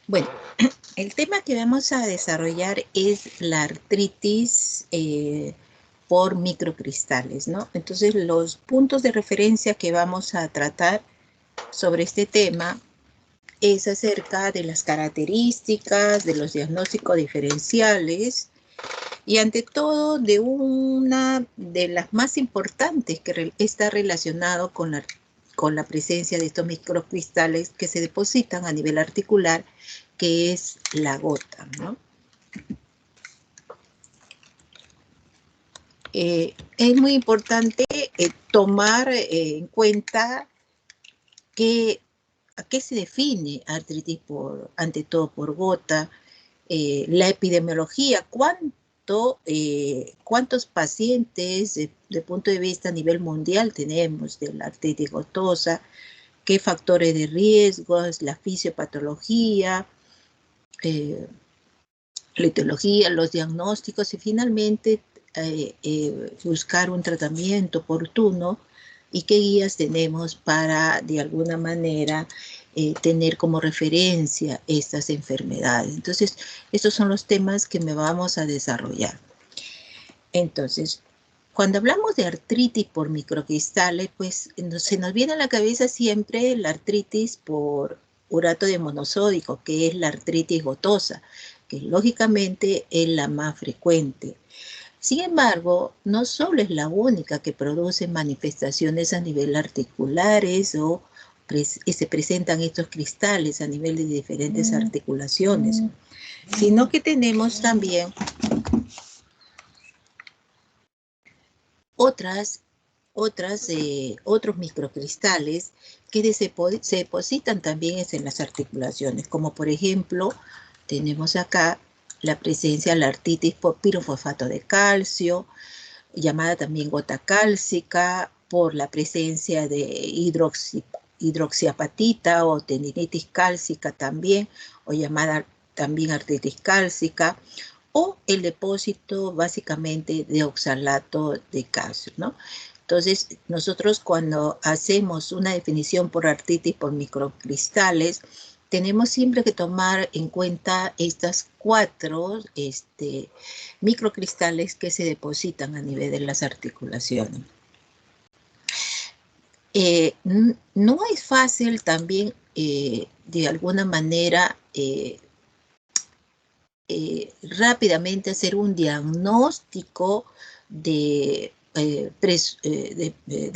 Bueno, el tema que vamos a desarrollar es la artritis por microcristales, ¿no? Entonces, los puntos de referencia que vamos a tratar sobre este tema es acerca de las características, de los diagnósticos diferenciales y ante todo de una de las más importantes que está relacionado con la presencia de estos microcristales que se depositan a nivel articular, que es la gota, ¿no? Es muy importante tomar en cuenta a qué se define artritis ante todo por gota, la epidemiología, cuántos pacientes de punto de vista a nivel mundial tenemos de la artritis gotosa, qué factores de riesgo, la fisiopatología, la etiología, los diagnósticos y finalmente buscar un tratamiento oportuno y qué guías tenemos para de alguna manera tener como referencia estas enfermedades. Entonces, estos son los temas que me vamos a desarrollar. Entonces, cuando hablamos de artritis por microcristales, pues se nos viene a la cabeza siempre la artritis por urato de monosódico, que es la artritis gotosa, que lógicamente es la más frecuente. Sin embargo, no solo es la única que produce manifestaciones a nivel articulares o se presentan estos cristales a nivel de diferentes articulaciones, sino que tenemos también otros microcristales que se depositan también en las articulaciones, como por ejemplo, tenemos acá la presencia de la artritis por pirofosfato de calcio, llamada también gota cálcica, por la presencia de hidroxiapatita o tendinitis cálcica también, o llamada también artritis cálcica, o el depósito básicamente de oxalato de calcio, ¿no? Entonces, nosotros cuando hacemos una definición por artritis por microcristales, tenemos siempre que tomar en cuenta estas cuatro microcristales que se depositan a nivel de las articulaciones. No es fácil también, de alguna manera, rápidamente hacer un diagnóstico de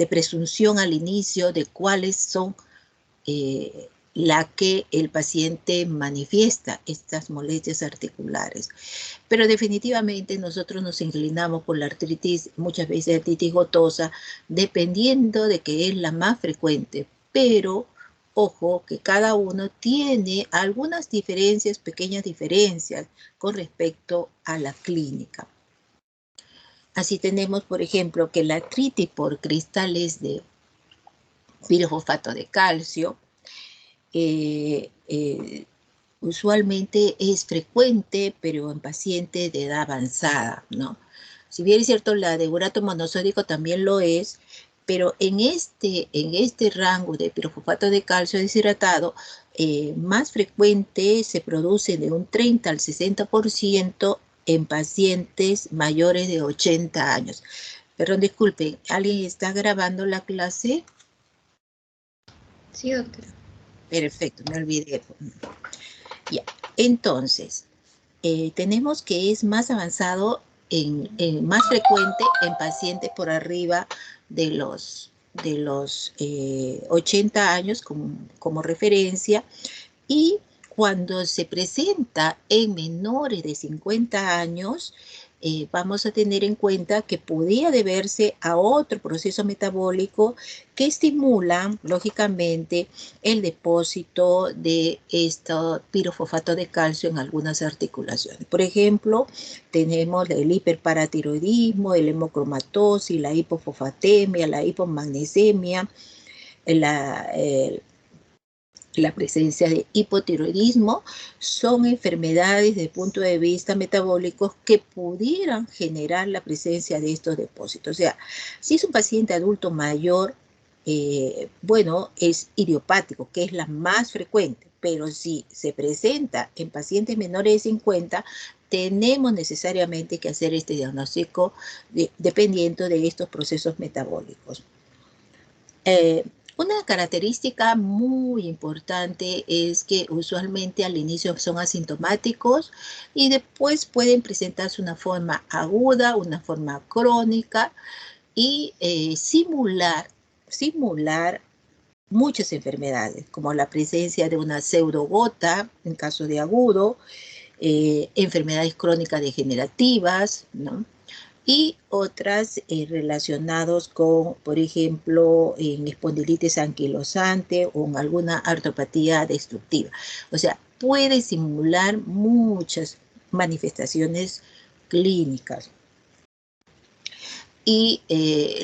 presunción al inicio de cuáles son la que el paciente manifiesta estas molestias articulares. Pero definitivamente nosotros nos inclinamos por la artritis, muchas veces artritis gotosa, dependiendo de que es la más frecuente, pero ojo que cada uno tiene algunas diferencias, pequeñas diferencias con respecto a la clínica. Así tenemos, por ejemplo, que la artritis por cristales de pirofosfato de calcio usualmente es frecuente, pero en pacientes de edad avanzada, ¿no? Si bien es cierto, la de urato monosódico también lo es, pero en este rango de pirofosfato de calcio deshidratado, más frecuente se produce de un 30 al 60% en pacientes mayores de 80 años. Perdón, disculpen, ¿alguien está grabando la clase? Sí, doctora. Perfecto, me olvidé. Ya, entonces, tenemos que es más avanzado, más frecuente en pacientes por arriba de los 80 años como referencia, y cuando se presenta en menores de 50 años, vamos a tener en cuenta que podría deberse a otro proceso metabólico que estimula, lógicamente, el depósito de este pirofosfato de calcio en algunas articulaciones. Por ejemplo, tenemos el hiperparatiroidismo, el hemocromatosis, la hipofosfatemia, la hipomagnesemia, la presencia de hipotiroidismo. Son enfermedades desde el punto de vista metabólico que pudieran generar la presencia de estos depósitos. O sea, si es un paciente adulto mayor, bueno, es idiopático, que es la más frecuente. pero si se presenta en pacientes menores de 50, tenemos necesariamente que hacer este diagnóstico dependiendo de estos procesos metabólicos. Una característica muy importante es que usualmente al inicio son asintomáticos y después pueden presentarse una forma aguda, una forma crónica y simular muchas enfermedades, como la presencia de una pseudogota en caso de agudo, enfermedades crónicas degenerativas, ¿no? Y otras relacionadas con, por ejemplo, en espondilitis anquilosante o en alguna artropatía destructiva. O sea, puede simular muchas manifestaciones clínicas. Y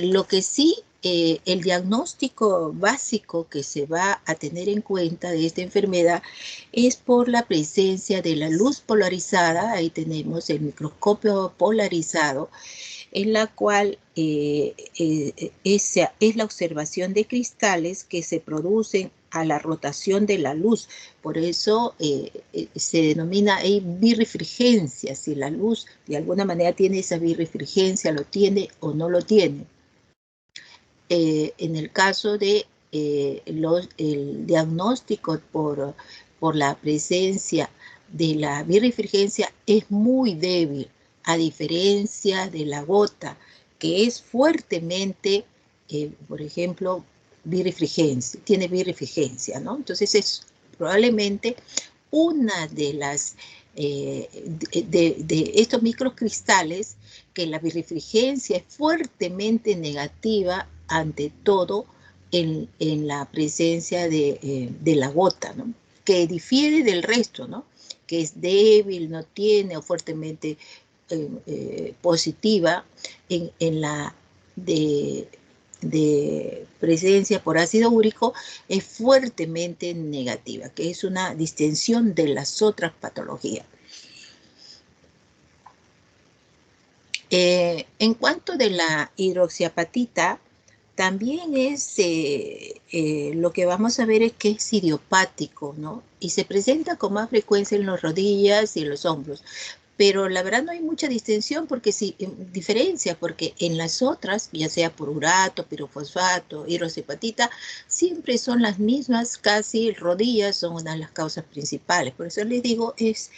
lo que sí, el diagnóstico básico que se va a tener en cuenta de esta enfermedad es por la presencia de la luz polarizada. Ahí tenemos el microscopio polarizado, en la cual es la observación de cristales que se producen a la rotación de la luz. Por eso se denomina birrefringencia, si la luz de alguna manera tiene esa birrefringencia, lo tiene o no lo tiene. En el caso de el diagnóstico por la presencia de la birrefringencia es muy débil, a diferencia de la gota, que es fuertemente, por ejemplo, tiene birrefringencia, ¿no? Entonces es probablemente una de las de estos microcristales que la birrefringencia es fuertemente negativa ante todo en la presencia de la gota, ¿no? Que difiere del resto, ¿no? Que es débil, no tiene o fuertemente positiva en la de presencia por ácido úrico es fuertemente negativa, que es una distensión de las otras patologías. En cuanto de la hidroxiapatita, también es lo que vamos a ver es que es idiopático, ¿no? Y se presenta con más frecuencia en las rodillas y en los hombros. Pero la verdad no hay mucha distinción porque sí, diferencia, porque en las otras, ya sea por urato, pirofosfato, hidroxiapatita, siempre son las mismas, casi rodillas son una de las causas principales. Por eso les digo, es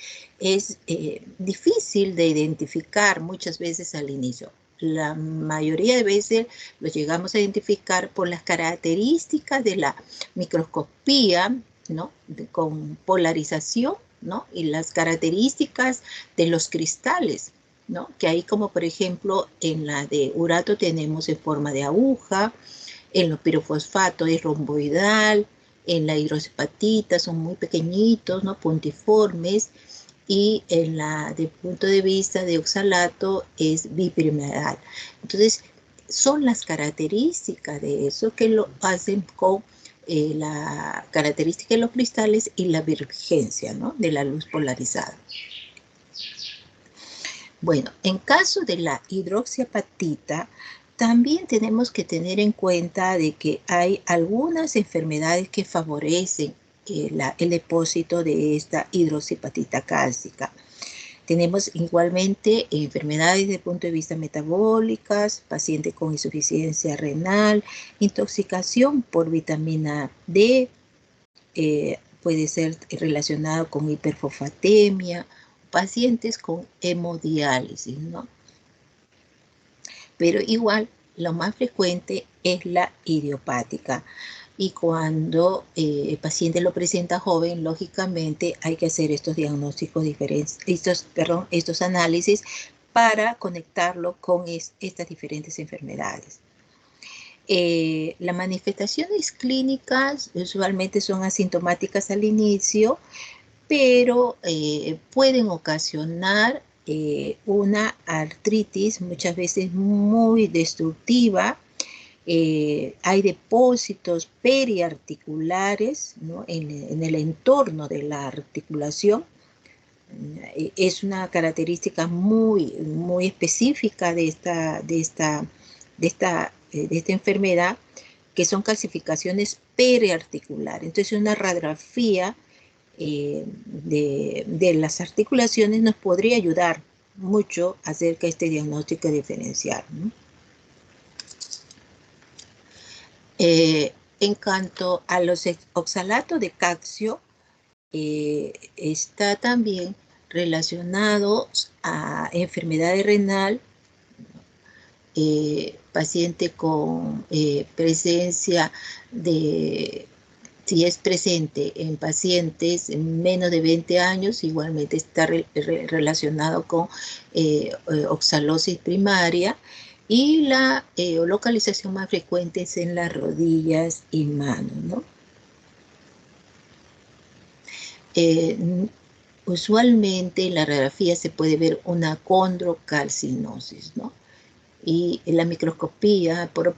difícil de identificar muchas veces al inicio. La mayoría de veces lo llegamos a identificar por las características de la microscopía, ¿no? Con polarización, ¿no? Y las características de los cristales, ¿no? Que ahí como por ejemplo en la de urato tenemos en forma de aguja, en los pirofosfatos es romboidal, en la hidroxiapatita son muy pequeñitos, ¿no? Puntiformes, y en la de punto de vista de oxalato es bipiramidal. Entonces son las características de eso que lo hacen con la característica de los cristales y la birrefringencia, ¿no? De la luz polarizada. Bueno, en caso de la hidroxiapatita, también tenemos que tener en cuenta de que hay algunas enfermedades que favorecen el depósito de esta hidroxiapatita cálcica. Tenemos igualmente enfermedades desde el punto de vista metabólicas, pacientes con insuficiencia renal, intoxicación por vitamina D, puede ser relacionado con hiperfosfatemia, pacientes con hemodiálisis, ¿no? Pero igual, lo más frecuente es la idiopática. Y cuando el paciente lo presenta joven, lógicamente hay que hacer estos diagnósticos diferentes, estos análisis para conectarlo con estas diferentes enfermedades. Las manifestaciones clínicas usualmente son asintomáticas al inicio, pero pueden ocasionar una artritis muchas veces muy destructiva. Hay depósitos periarticulares, ¿no? en el entorno de la articulación. Es una característica muy específica de esta enfermedad, que son calcificaciones periarticulares. Entonces, una radiografía de las articulaciones nos podría ayudar mucho acerca de este diagnóstico diferencial, ¿no? En cuanto a los oxalatos de calcio, está también relacionados a enfermedad renal, paciente con presencia de, si es presente en pacientes menos de 20 años, igualmente está relacionado con oxalosis primaria, y la localización más frecuente es en las rodillas y manos, ¿no? Usualmente en la radiografía se puede ver una condrocalcinosis, ¿no? Y en la microscopía por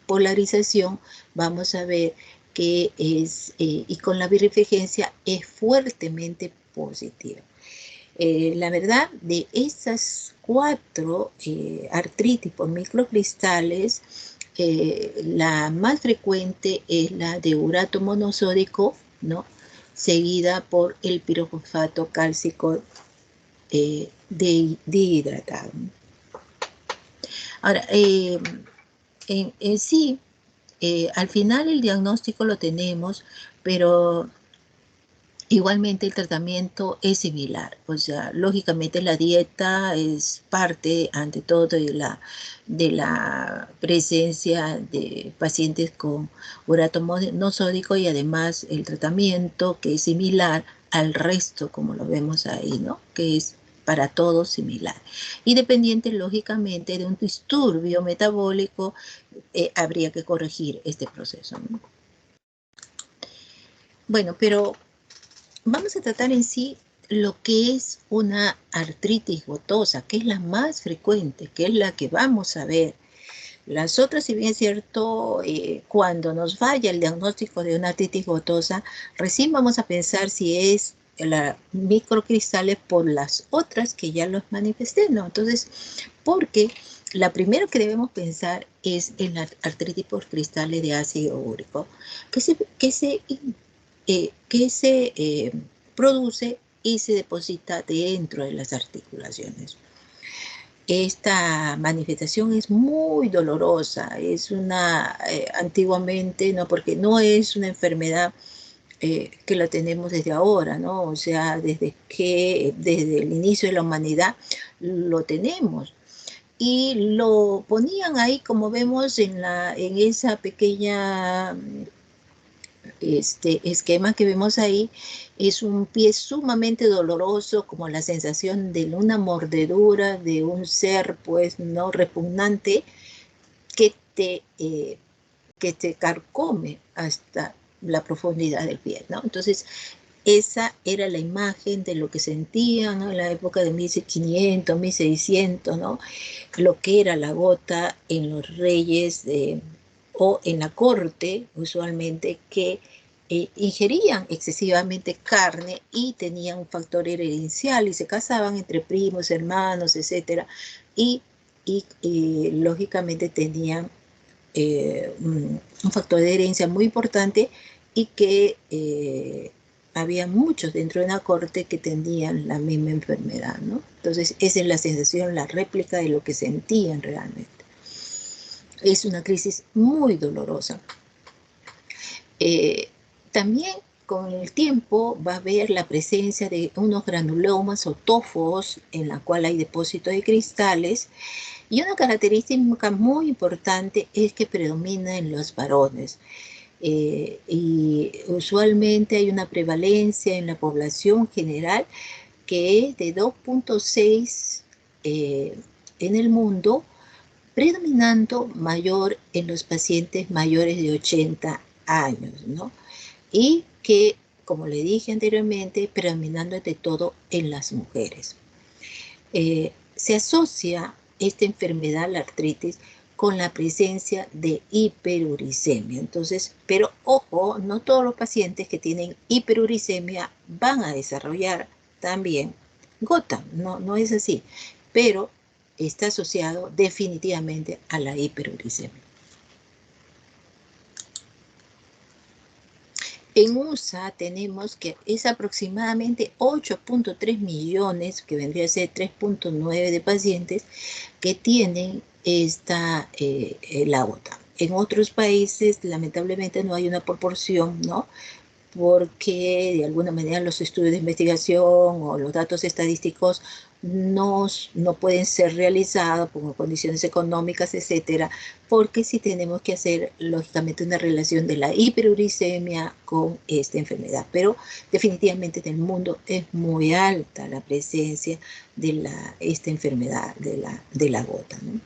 polarización vamos a ver que es, y con la birrefringencia es fuertemente positiva. La verdad, de esas 4 artritis por microcristales, la más frecuente es la de urato monosódico, ¿no? Seguida por el pirofosfato cálcico dihidratado. Ahora, en sí, al final el diagnóstico lo tenemos, pero igualmente el tratamiento es similar. O sea, lógicamente la dieta es parte, ante todo, de la presencia de pacientes con urato monosódico, y además el tratamiento, que es similar al resto, como lo vemos ahí, ¿no? Que es para todos similar. Y dependiente, lógicamente, de un disturbio metabólico, habría que corregir este proceso, ¿no? Bueno, pero vamos a tratar en sí lo que es una artritis gotosa, que es la más frecuente, que es la que vamos a ver. Las otras, si bien es cierto, cuando nos falla el diagnóstico de una artritis gotosa, recién vamos a pensar si es la microcristales por las otras que ya los manifesté, ¿no? Entonces, porque la primera que debemos pensar es en la artritis por cristales de ácido úrico, que se produce y se deposita dentro de las articulaciones. Esta manifestación es muy dolorosa, es una, antiguamente, ¿no? Porque no es una enfermedad que la tenemos desde ahora, ¿no? O sea, desde el inicio de la humanidad lo tenemos. Y lo ponían ahí, como vemos en esa pequeña esquema que vemos ahí. Es un pie sumamente doloroso, como la sensación de una mordedura de un ser, pues, no repugnante, que te carcome hasta la profundidad del pie, ¿no? Entonces, esa era la imagen de lo que sentían, ¿no? En la época de 1500, 1600, ¿no? Lo que era la gota en los reyes o en la corte, usualmente, que ingerían excesivamente carne y tenían un factor herencial y se casaban entre primos, hermanos, etc. Y lógicamente tenían un factor de herencia muy importante, y que había muchos dentro de una corte que tenían la misma enfermedad, ¿no? Entonces, esa es la sensación, la réplica de lo que sentían realmente. Es una crisis muy dolorosa. También con el tiempo va a haber la presencia de unos granulomas o tófos en la cual hay depósitos de cristales, y una característica muy importante es que predomina en los varones. Y usualmente hay una prevalencia en la población general que es de 2.6 en el mundo, predominando mayor en los pacientes mayores de 80 años, ¿no? Y que, como le dije anteriormente, predominando de todo en las mujeres. Se asocia esta enfermedad, la artritis, con la presencia de hiperuricemia. Entonces, pero ojo, no todos los pacientes que tienen hiperuricemia van a desarrollar también gota, no es así, pero está asociado definitivamente a la hiperuricemia. En USA tenemos que es aproximadamente 8.3 millones, que vendría a ser 3.9 de pacientes, que tienen la gota. En otros países, lamentablemente, no hay una proporción, ¿no? Porque de alguna manera los estudios de investigación o los datos estadísticos no pueden ser realizados por condiciones económicas, etcétera, porque sí tenemos que hacer, lógicamente, una relación de la hiperuricemia con esta enfermedad. Pero definitivamente en el mundo es muy alta la presencia de esta enfermedad de la gota, ¿no?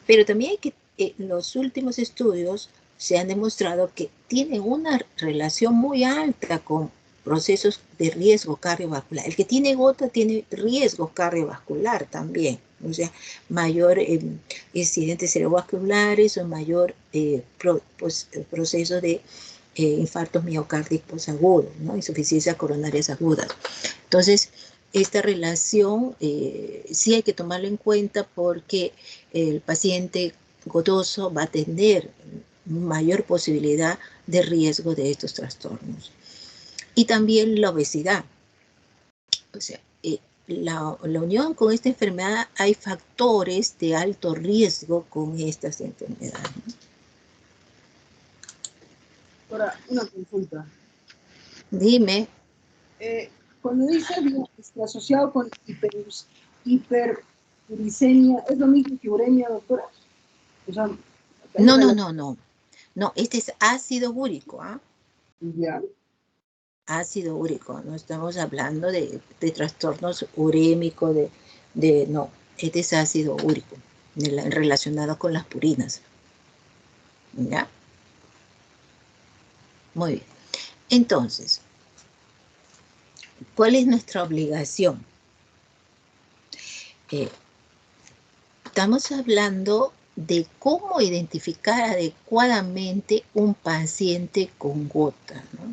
Pero también hay que, los últimos estudios se han demostrado que tienen una relación muy alta con procesos de riesgo cardiovascular. El que tiene gota tiene riesgo cardiovascular también, o sea, mayor incidentes cerebrovasculares o mayor proceso de infartos miocárdicos agudos, ¿no? Insuficiencias coronarias agudas. Entonces, esta relación sí hay que tomarla en cuenta porque el paciente gotoso va a tener mayor posibilidad de riesgo de estos trastornos. Y también la obesidad. O sea, la unión con esta enfermedad, hay factores de alto riesgo con estas enfermedades. Ahora, una consulta. Dime. Cuando dice asociado con hiperuricemia, ¿es lo mismo que uremia, doctora? O sea, no, este es ácido úrico, ¿ah? Ya. Ácido úrico, no estamos hablando de trastornos urémicos, no, este es ácido úrico, relacionado con las purinas. ¿Ya? Muy bien. Entonces, ¿cuál es nuestra obligación? Estamos hablando de cómo identificar adecuadamente un paciente con gota, ¿no?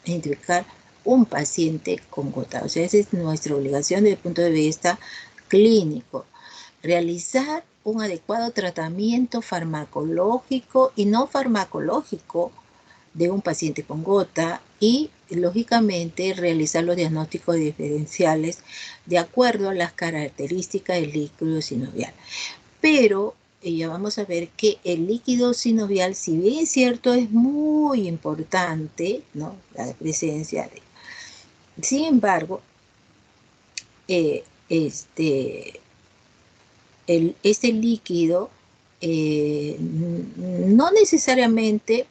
Identificar un paciente con gota. O sea, esa es nuestra obligación desde el punto de vista clínico. Realizar un adecuado tratamiento farmacológico y no farmacológico de un paciente con gota y, lógicamente, realizar los diagnósticos diferenciales de acuerdo a las características del líquido sinovial. Pero ya vamos a ver que el líquido sinovial, si bien es cierto, es muy importante, ¿no? La presencia de... Sin embargo, este líquido no necesariamente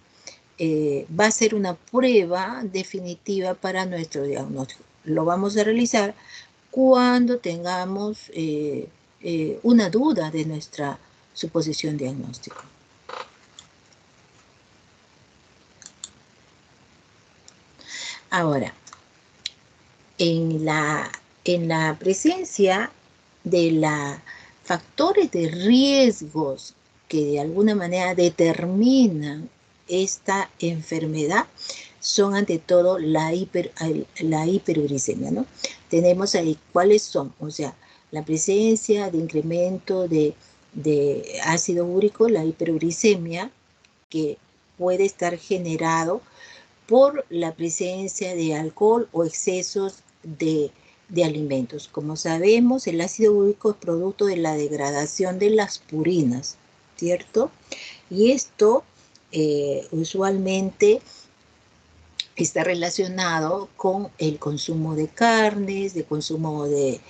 va a ser una prueba definitiva para nuestro diagnóstico. Lo vamos a realizar cuando tengamos una duda de nuestra suposición diagnóstica. Ahora, en la presencia de los factores de riesgos que de alguna manera determinan esta enfermedad, son ante todo la hiperuricemia, ¿no? Tenemos ahí cuáles son, o sea, la presencia de incremento de ácido úrico, la hiperuricemia, que puede estar generado por la presencia de alcohol o excesos de alimentos. Como sabemos, el ácido úrico es producto de la degradación de las purinas, ¿cierto? Y esto usualmente está relacionado con el consumo de carnes, de consumo de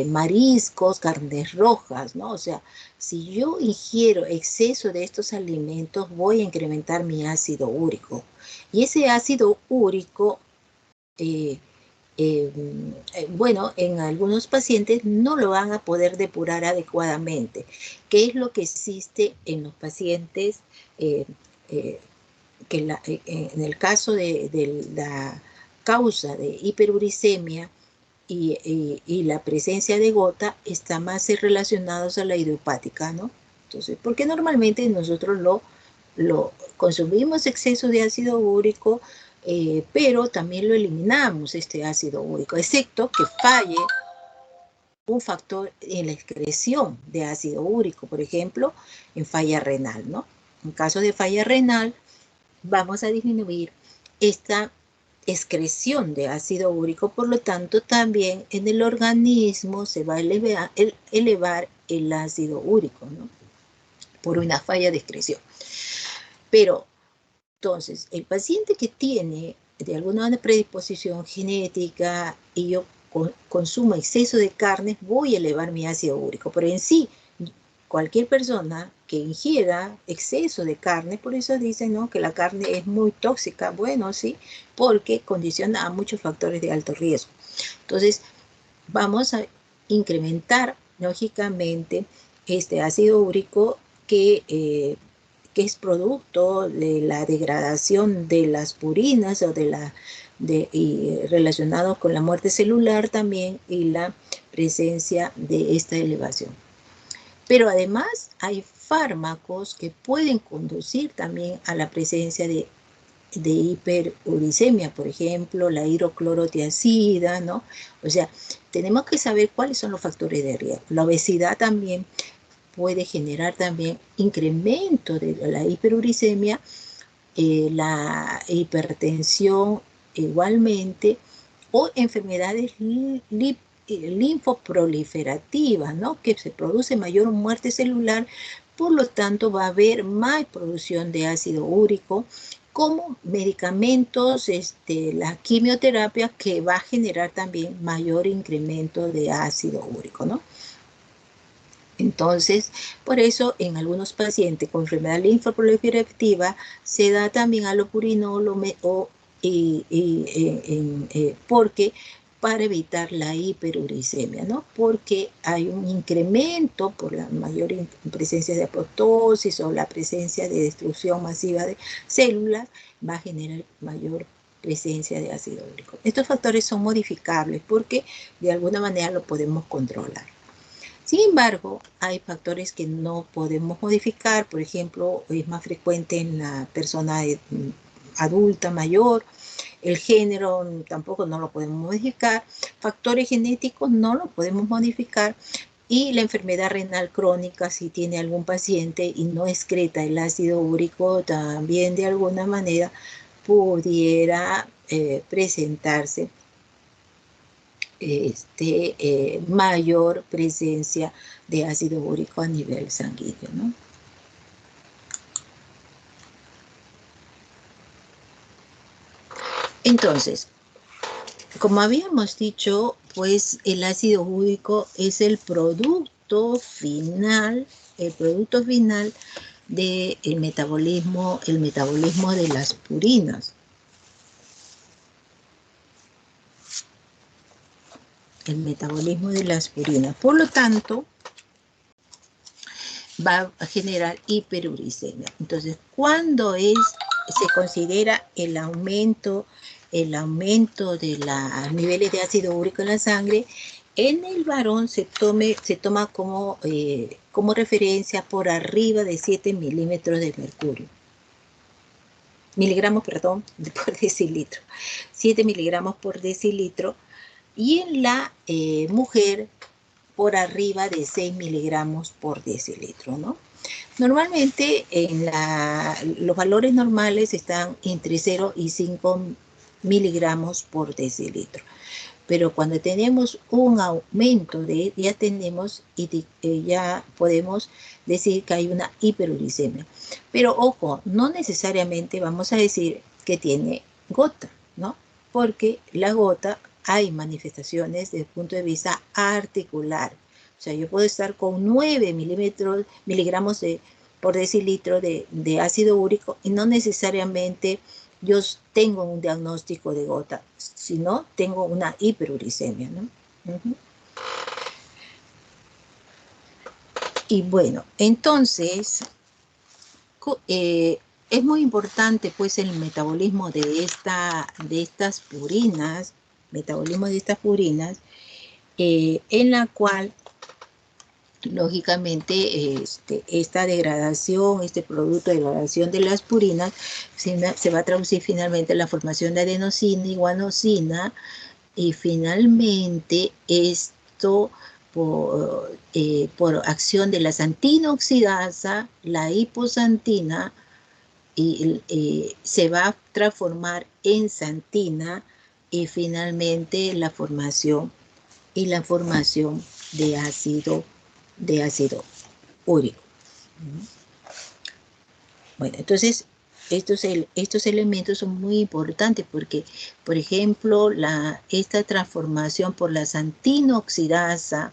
mariscos, carnes rojas, ¿no? O sea, si yo ingiero exceso de estos alimentos, voy a incrementar mi ácido úrico. Y ese ácido úrico, bueno, en algunos pacientes no lo van a poder depurar adecuadamente. ¿Qué es lo que existe en los pacientes que en el caso de la causa de hiperuricemia y la presencia de gota está más relacionados a la idiopática, ¿no? Entonces, porque normalmente nosotros lo consumimos exceso de ácido úrico, pero también lo eliminamos, este ácido úrico, excepto que falle un factor en la excreción de ácido úrico, por ejemplo, en falla renal, ¿no? En caso de falla renal, vamos a disminuir esta excreción de ácido úrico, por lo tanto también en el organismo se va a elevar el ácido úrico, ¿no? Por una falla de excreción. Pero entonces el paciente que tiene de alguna predisposición genética y yo consumo exceso de carne, voy a elevar mi ácido úrico, pero en sí cualquier persona que ingiera exceso de carne, por eso dicen, ¿no?, que la carne es muy tóxica. Bueno, sí, porque condiciona a muchos factores de alto riesgo. Entonces, vamos a incrementar, lógicamente, este ácido úrico que es producto de la degradación de las purinas o y relacionado con la muerte celular también y la presencia de esta elevación. Pero además hay fármacos que pueden conducir también a la presencia de hiperuricemia, por ejemplo, la hidroclorotiazida, ¿no? O sea, tenemos que saber cuáles son los factores de riesgo. La obesidad también puede generar también incremento de la hiperuricemia, la hipertensión igualmente, o enfermedades linfoproliferativas, ¿no?, que se produce mayor muerte celular, por lo tanto va a haber más producción de ácido úrico, como medicamentos, la quimioterapia, que va a generar también mayor incremento de ácido úrico, ¿no? Entonces, por eso en algunos pacientes con enfermedad linfoproliferativa se da también alopurinol porque para evitar la hiperuricemia, ¿no? Porque hay un incremento por la mayor presencia de apoptosis o la presencia de destrucción masiva de células, va a generar mayor presencia de ácido úrico. Estos factores son modificables porque de alguna manera lo podemos controlar. Sin embargo, hay factores que no podemos modificar. Por ejemplo, es más frecuente en la persona adulta mayor. El género tampoco no lo podemos modificar. Factores genéticos no lo podemos modificar. Y la enfermedad renal crónica, si tiene algún paciente y no excreta el ácido úrico, también de alguna manera pudiera presentarse mayor presencia de ácido úrico a nivel sanguíneo, ¿no? Entonces, como habíamos dicho, pues el ácido úrico es el producto final del metabolismo de las purinas. El metabolismo de las purinas. Por lo tanto, va a generar hiperuricemia. Entonces, ¿cuándo se considera el aumento de los niveles de ácido úrico en la sangre? En el varón se toma como referencia por arriba de 7 milímetros de mercurio. Miligramos, perdón, por decilitro. 7 miligramos por decilitro. Y en la mujer, por arriba de 6 miligramos por decilitro, ¿no? Normalmente los valores normales están entre 0 y 5 miligramos por decilitro. Pero cuando tenemos un aumento ya podemos decir que hay una hiperuricemia. Pero ojo, no necesariamente vamos a decir que tiene gota, ¿no? Porque la gota hay manifestaciones desde el punto de vista articular. O sea, yo puedo estar con 9 miligramos por decilitro de ácido úrico y no necesariamente yo tengo un diagnóstico de gota, sino tengo una hiperuricemia, ¿no? Y bueno, entonces es muy importante pues el metabolismo de estas purinas, en la cual lógicamente esta degradación, este producto de degradación de las purinas se va a traducir finalmente en la formación de adenosina y guanosina, y finalmente esto por acción de la xantina oxidasa, la hipoxantina y se va a transformar en xantina y finalmente la formación de ácido úrico. Bueno, entonces estos elementos son muy importantes porque, por ejemplo, esta transformación por la xantina oxidasa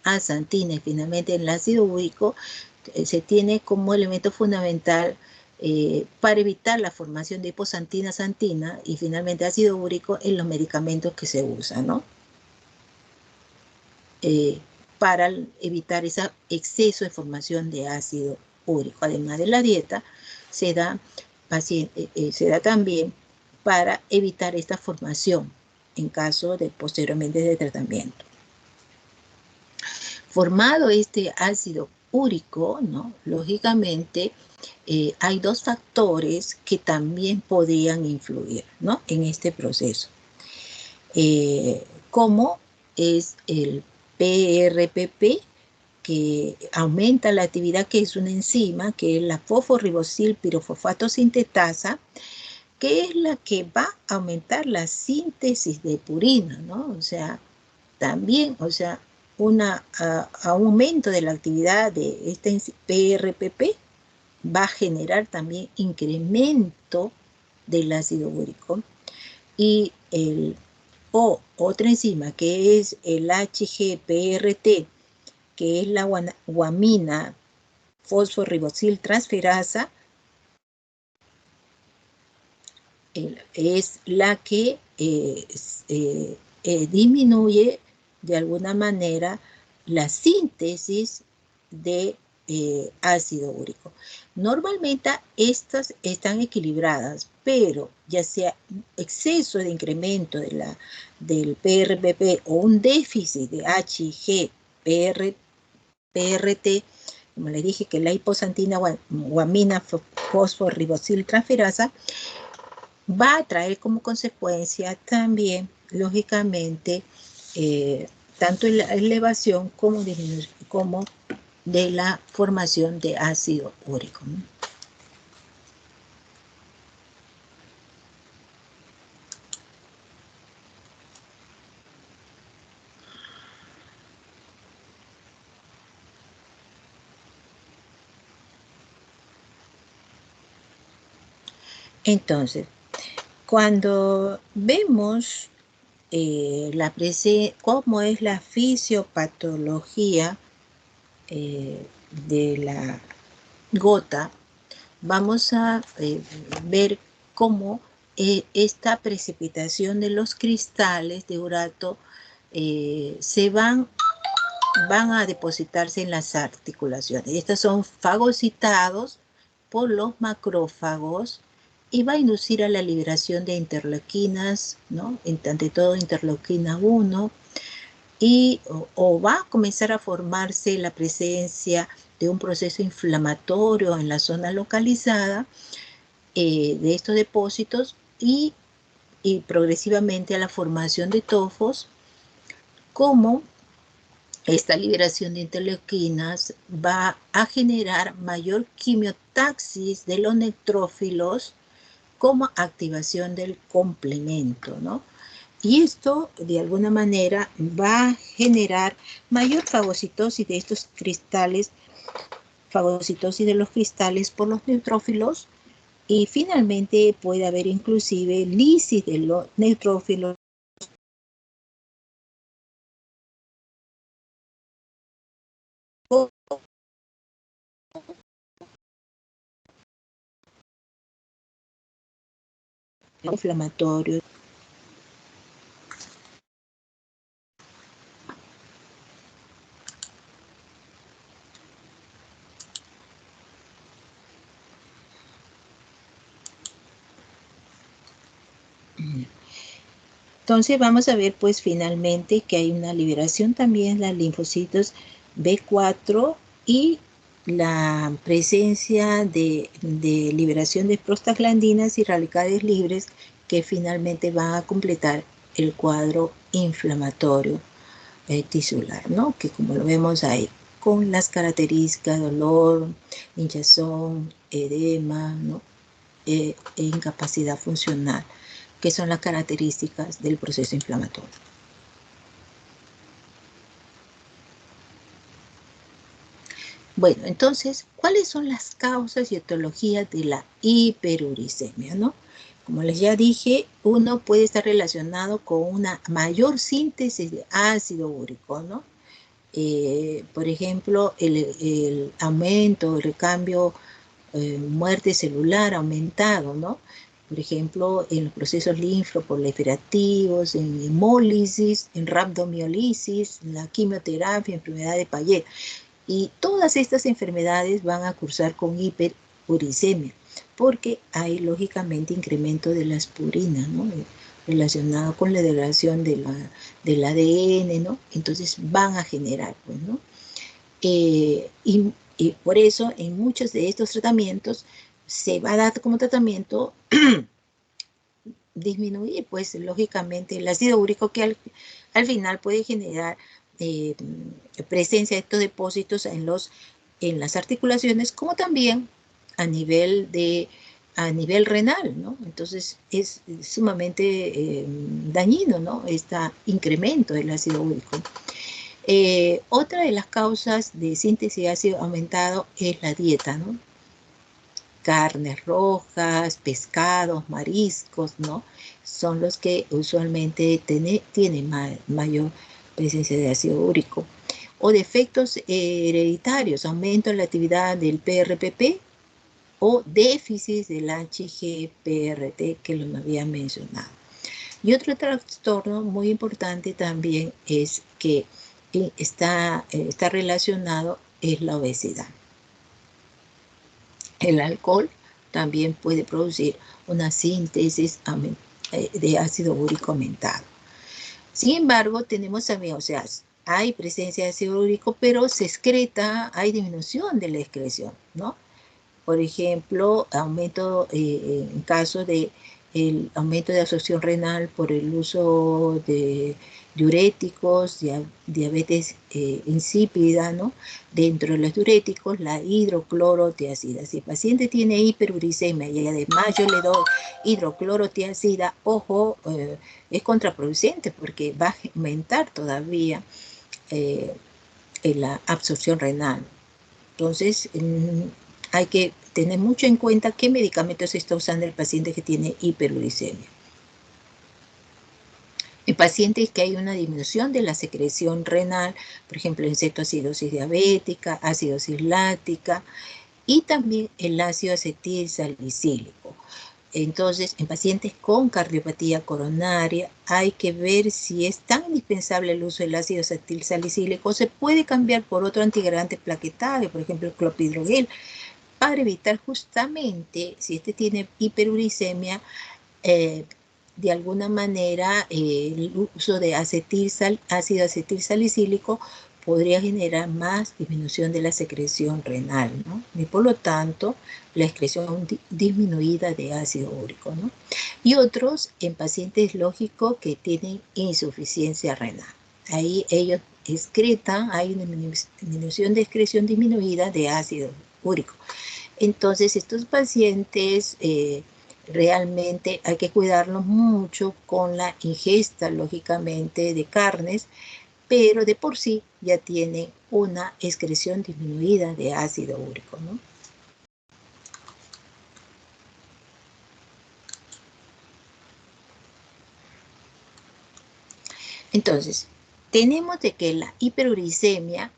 a xantina y finalmente el ácido úrico se tiene como elemento fundamental para evitar la formación de hipoxantina-xantina y finalmente ácido úrico en los medicamentos que se usan, ¿no? Para evitar ese exceso de formación de ácido úrico. Además de la dieta, se da también para evitar esta formación en caso de posteriormente de tratamiento. Formado este ácido úrico, ¿no? Lógicamente, hay dos factores que también podrían influir, ¿no? En este proceso, como es el PRPP, que aumenta la actividad, que es una enzima, que es la fosforibosil pirofosfato sintetasa, que es la que va a aumentar la síntesis de purina, ¿no? O sea, también, o sea, un aumento de la actividad de este PRPP va a generar también incremento del ácido úrico. Y otra enzima que es el HGPRT, que es la guamina fosforibosil transferasa, es la que disminuye de alguna manera la síntesis de ácido úrico. Normalmente estas están equilibradas, pero ya sea exceso de incremento del PRPP o un déficit de HGPRT, como le dije, que la hipoxantina guamina fosforibosil transferasa, va a traer como consecuencia también, lógicamente, tanto la elevación como de la formación de ácido úrico, ¿no? Entonces, cuando vemos cómo es la fisiopatología de la gota, vamos a ver cómo esta precipitación de los cristales de urato van a depositarse en las articulaciones. Estos son fagocitados por los macrófagos y va a inducir a la liberación de interleuquinas, ¿no? Ante todo interleuquina 1, o va a comenzar a formarse la presencia de un proceso inflamatorio en la zona localizada de estos depósitos y progresivamente a la formación de tofos, como esta liberación de interleuquinas va a generar mayor quimiotaxis de los neutrófilos como activación del complemento, ¿no? Y esto, de alguna manera, va a generar mayor fagocitosis de estos cristales, fagocitosis de los cristales por los neutrófilos, y finalmente puede haber inclusive lisis de los neutrófilos inflamatorios. Entonces vamos a ver pues finalmente que hay una liberación también de los linfocitos B4 y la presencia de liberación de prostaglandinas y radicales libres que finalmente van a completar el cuadro inflamatorio tisular, ¿no? Que como lo vemos ahí, con las características dolor, hinchazón, edema, ¿no? e incapacidad funcional, que son las características del proceso inflamatorio. Bueno, entonces, ¿cuáles son las causas y etiologías de la hiperuricemia, no? Como les ya dije, uno puede estar relacionado con una mayor síntesis de ácido úrico, ¿no? Por ejemplo, el aumento, el recambio, muerte celular aumentado, ¿no? Por ejemplo, en los procesos linfoproliferativos, en hemólisis, en rhabdomiolisis, en la quimioterapia, enfermedad de Payet. Y todas estas enfermedades van a cursar con hiperuricemia, porque hay lógicamente incremento de las purinas, ¿no? Relacionado con la degradación del ADN, ¿no? Entonces van a generar, pues, ¿no? Y por eso en muchos de estos tratamientos se va a dar como tratamiento disminuir, pues, lógicamente el ácido úrico que al final puede generar presencia de estos depósitos en las articulaciones, como también a nivel renal, ¿no? Entonces es sumamente dañino, ¿no? Este incremento del ácido úrico. Otra de las causas de síntesis de ácido aumentado es la dieta, ¿no? Carnes rojas, pescados, mariscos, ¿no? Son los que usualmente tienen mayor presencia de ácido úrico. O defectos hereditarios, aumento en la actividad del PRPP o déficit del HGPRT, que lo había mencionado. Y otro trastorno muy importante también es que está relacionado es la obesidad. El alcohol también puede producir una síntesis de ácido úrico aumentado. Sin embargo, tenemos también, o sea, hay presencia de ácido úrico, pero se excreta, hay disminución de la excreción, ¿no? Por ejemplo, aumento en caso de el aumento de absorción renal por el uso de diuréticos, diabetes insípida, ¿no? Dentro de los diuréticos, la hidroclorotiazida. Si el paciente tiene hiperuricemia y además yo le doy hidroclorotiazida, ojo, es contraproducente porque va a aumentar todavía la absorción renal. Entonces, hay que tener mucho en cuenta qué medicamentos está usando el paciente que tiene hiperuricemia. En pacientes que hay una disminución de la secreción renal, por ejemplo, en cetoacidosis diabética, acidosis láctica y también el ácido acetil salicílico. Entonces, en pacientes con cardiopatía coronaria hay que ver si es tan indispensable el uso del ácido acetil salicílico o se puede cambiar por otro antigradiente plaquetario, por ejemplo, el clopidogrel, para evitar justamente, si este tiene hiperuricemia, de alguna manera el uso de ácido acetil salicílico podría generar más disminución de la secreción renal, ¿no? Y por lo tanto, la excreción disminuida de ácido úrico, ¿no? Y otros en pacientes lógicos que tienen insuficiencia renal. Ahí ellos excretan, hay una disminución de excreción disminuida de ácido úrico. Entonces, estos pacientes realmente hay que cuidarlos mucho con la ingesta, lógicamente, de carnes, pero de por sí ya tienen una excreción disminuida de ácido úrico, ¿no? Entonces, tenemos de que la hiperuricemia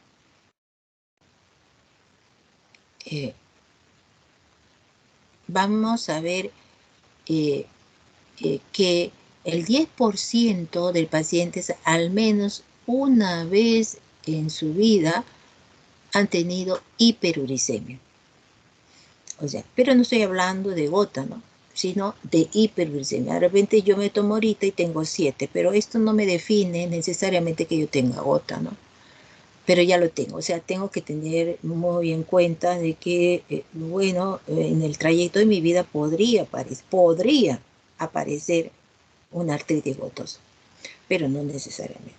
vamos a ver que el 10% de pacientes al menos una vez en su vida han tenido hiperuricemia. O sea, pero no estoy hablando de gota, ¿no? Sino de hiperuricemia. De repente yo me tomo ahorita y tengo 7, pero esto no me define necesariamente que yo tenga gota, ¿no? Pero ya lo tengo, o sea, tengo que tener muy en cuenta de que, bueno, en el trayecto de mi vida podría aparecer una artritis gotosa, pero no necesariamente.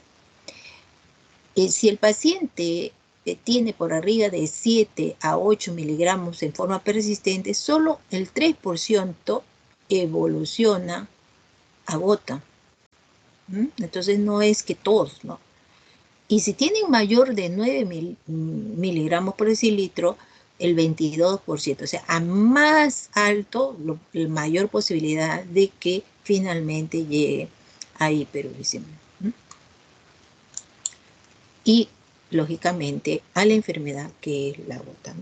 Si el paciente que tiene por arriba de 7 a 8 miligramos en forma persistente, solo el 3% evoluciona a gota. Entonces no es que todos, ¿no? Y si tienen mayor de 9 miligramos por decilitro, el 22%. O sea, a más alto, la mayor posibilidad de que finalmente llegue a hiperuricemia. Y, lógicamente, a la enfermedad que es la gota.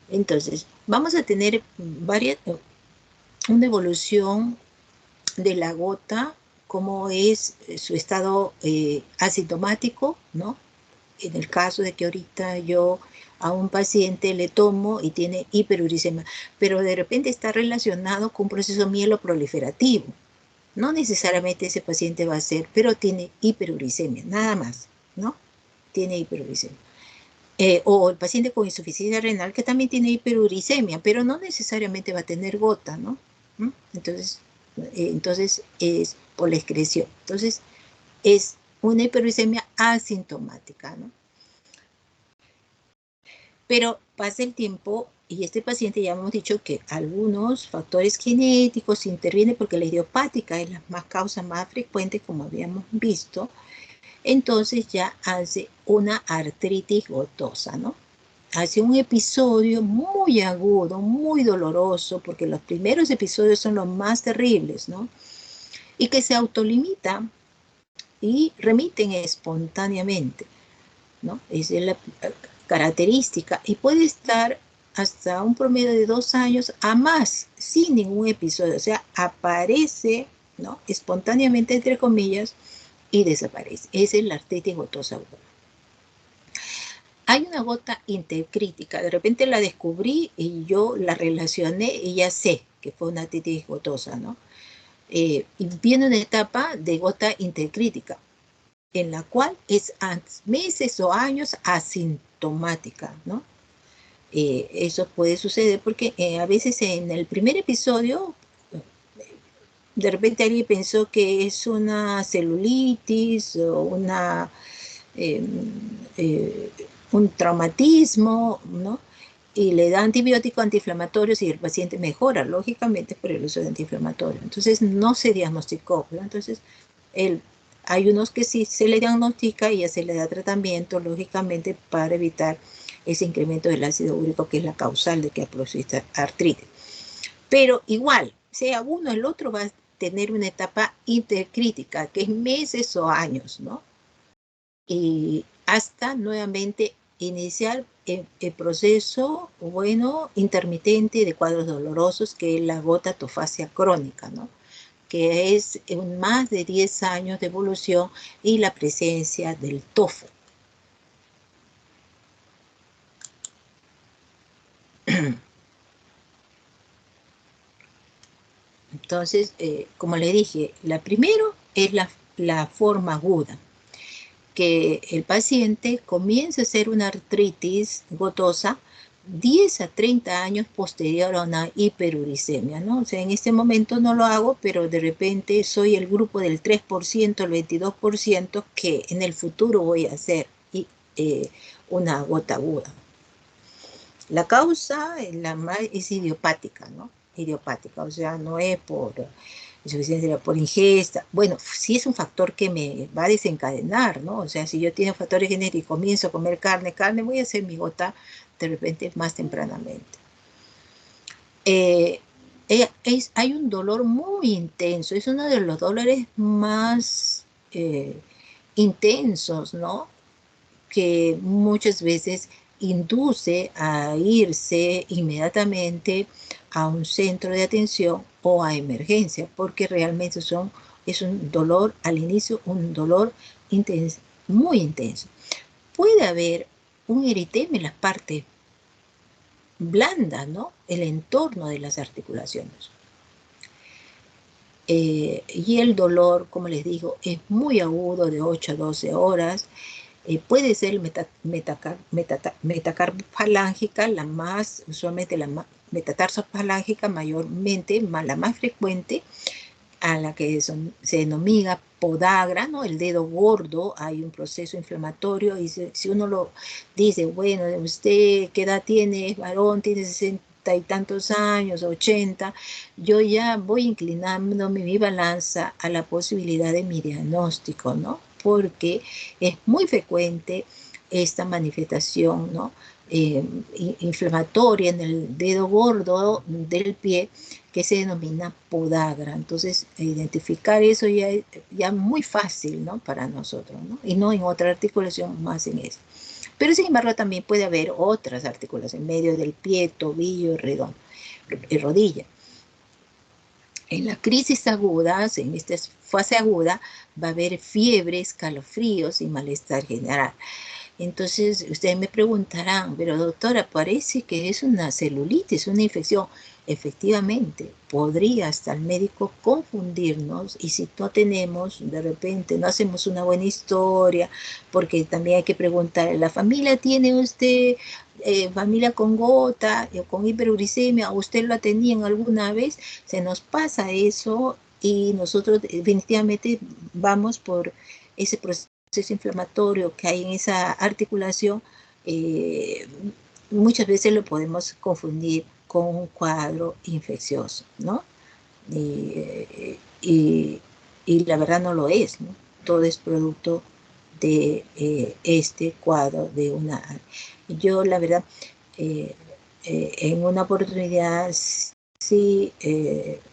Entonces, vamos a tener una evolución de la gota, como es su estado asintomático, ¿no? En el caso de que ahorita yo a un paciente le tomo y tiene hiperuricemia, pero de repente está relacionado con un proceso mieloproliferativo. No necesariamente ese paciente va a ser, pero tiene hiperuricemia, nada más, ¿no? Tiene hiperuricemia. O el paciente con insuficiencia renal que también tiene hiperuricemia, pero no necesariamente va a tener gota, ¿no? Entonces es por la excreción. Entonces es una hiperuricemia asintomática, ¿no? Pero pasa el tiempo y este paciente, ya hemos dicho que algunos factores genéticos intervienen porque la idiopática es la causa más frecuente, como habíamos visto. Entonces ya hace una artritis gotosa, ¿no? Hace un episodio muy agudo, muy doloroso, porque los primeros episodios son los más terribles, ¿no? Y que se autolimita y remiten espontáneamente, ¿no? Esa es la característica. Y puede estar hasta un promedio de 2 años a más, sin ningún episodio. O sea, aparece, ¿no? Espontáneamente, entre comillas, y desaparece. Esa es la artritis gotosa aguda. Hay una gota intercrítica, de repente la descubrí y yo la relacioné y ya sé que fue una artritis gotosa, ¿no? Y viene una etapa de gota intercrítica, en la cual es meses o años asintomática, ¿no? Eso puede suceder porque a veces en el primer episodio, de repente alguien pensó que es una celulitis o un traumatismo, ¿no? Y le da antibióticos antiinflamatorios y el paciente mejora, lógicamente, por el uso de antiinflamatorios. Entonces, no se diagnosticó, ¿no? Entonces, hay unos que sí se le diagnostica y ya se le da tratamiento, lógicamente, para evitar ese incremento del ácido úrico, que es la causal de que produzca artritis. Pero igual, sea uno o el otro, va a tener una etapa intercrítica, que es meses o años, ¿no? Y hasta nuevamente iniciar el proceso, bueno, intermitente de cuadros dolorosos, que es la gotatofasia crónica, ¿no? Que es más de 10 años de evolución y la presencia del TOFO. Entonces, como le dije, la primero es la forma aguda, que el paciente comience a hacer una artritis gotosa 10 a 30 años posterior a una hiperuricemia, ¿no? O sea, en este momento no lo hago, pero de repente soy el grupo del 3%, el 22% que en el futuro voy a hacer una gota aguda. La causa es idiopática, ¿no? Idiopática, o sea, no es por insuficiencia, por ingesta. Bueno, sí es un factor que me va a desencadenar, ¿no? O sea, si yo tengo factores genéticos y comienzo a comer carne, voy a hacer mi gota de repente más tempranamente. Hay un dolor muy intenso, es uno de los dolores más intensos, ¿no? Que muchas veces induce a irse inmediatamente a un centro de atención o a emergencia, porque realmente es un dolor al inicio, un dolor intenso, muy intenso. Puede haber un eritema en las partes blandas, ¿no? El entorno de las articulaciones. Y el dolor, como les digo, es muy agudo, de 8 a 12 horas. Puede ser metacarpofalángica, usualmente la metatarsofalangica mayormente, la más frecuente, a la que se denomina podagra, ¿no? El dedo gordo, hay un proceso inflamatorio y si uno lo dice, bueno, usted qué edad tiene, es varón, tiene 60 y tantos años, 80, yo ya voy inclinando mi balanza a la posibilidad de mi diagnóstico, ¿no? Porque es muy frecuente esta manifestación, ¿no? Inflamatoria en el dedo gordo del pie, que se denomina podagra. Entonces, identificar eso ya es ya muy fácil, ¿no? Para nosotros, ¿no? Y no en otra articulación más en eso. Pero, sin embargo, también puede haber otras articulaciones en medio del pie, tobillo y rodilla. En la crisis aguda, en esta fase aguda, va a haber fiebre, escalofríos y malestar general. Entonces, ustedes me preguntarán, pero doctora, parece que es una celulitis, una infección. Efectivamente, podría hasta el médico confundirnos y si no tenemos, de repente, no hacemos una buena historia, porque también hay que preguntar, ¿la familia tiene usted familia con gota o con hiperuricemia? ¿Usted lo ha tenido alguna vez? Se nos pasa eso y nosotros definitivamente vamos por ese proceso inflamatorio que hay en esa articulación, muchas veces lo podemos confundir con un cuadro infeccioso, ¿no? Y la verdad no lo es, ¿no? Todo es producto de este cuadro de una... Yo, la verdad, en una oportunidad sí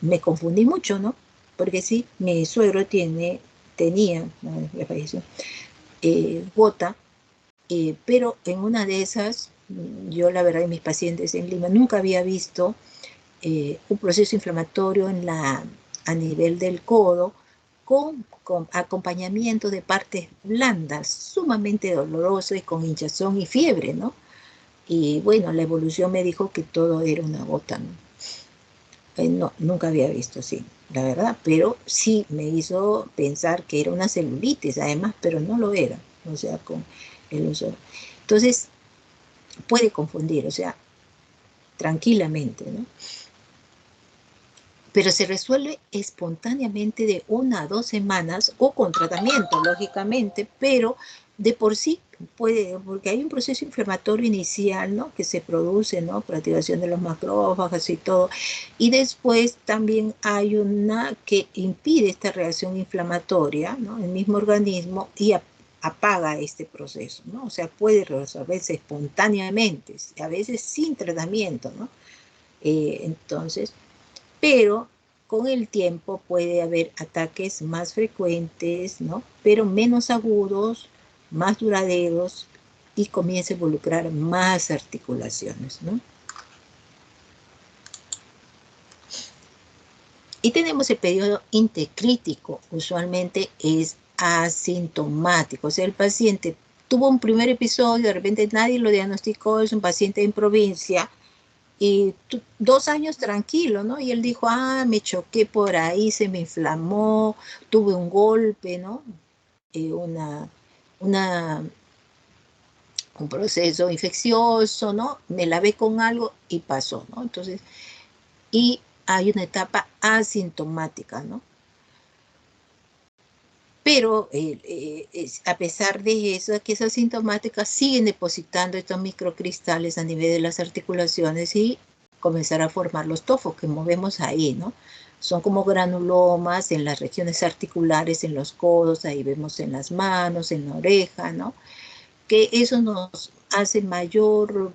me confundí mucho, ¿no? Porque sí, mi suegro tenía, le falleció, gota, pero en una de esas, yo la verdad en mis pacientes en Lima nunca había visto un proceso inflamatorio a nivel del codo con acompañamiento de partes blandas, sumamente doloroso y con hinchazón y fiebre, ¿no? Y bueno, la evolución me dijo que todo era una gota, ¿no? No, nunca había visto así, la verdad, pero sí me hizo pensar que era una celulitis, además, pero no lo era, o sea, con el uso. Entonces, puede confundir, o sea, tranquilamente, ¿no? Pero se resuelve espontáneamente de 1 a 2 semanas o con tratamiento, lógicamente, pero de por sí puede, porque hay un proceso inflamatorio inicial, ¿no? Que se produce, ¿no? Por activación de los macrófagos y todo. Y después también hay una que impide esta reacción inflamatoria, ¿no? El mismo organismo y apaga este proceso, ¿no? O sea, puede resolverse espontáneamente, a veces sin tratamiento, ¿no? Entonces, pero con el tiempo puede haber ataques más frecuentes, ¿no? Pero menos agudos, más duraderos y comienza a involucrar más articulaciones, ¿no? Y tenemos el periodo intercrítico, usualmente es asintomático, o sea, el paciente tuvo un primer episodio, de repente nadie lo diagnosticó, es un paciente en provincia, y 2 años tranquilo, ¿no? Y él dijo, me choqué por ahí, se me inflamó, tuve un golpe, ¿no? Una, un proceso infeccioso, ¿no? Me lavé con algo y pasó, ¿no? Entonces, y hay una etapa asintomática, ¿no? Pero a pesar de eso, que esas asintomáticas siguen depositando estos microcristales a nivel de las articulaciones y comenzar a formar los tofos que movemos ahí, ¿no? Son como granulomas en las regiones articulares, en los codos, ahí vemos en las manos, en la oreja, ¿no? Que eso nos hace mayor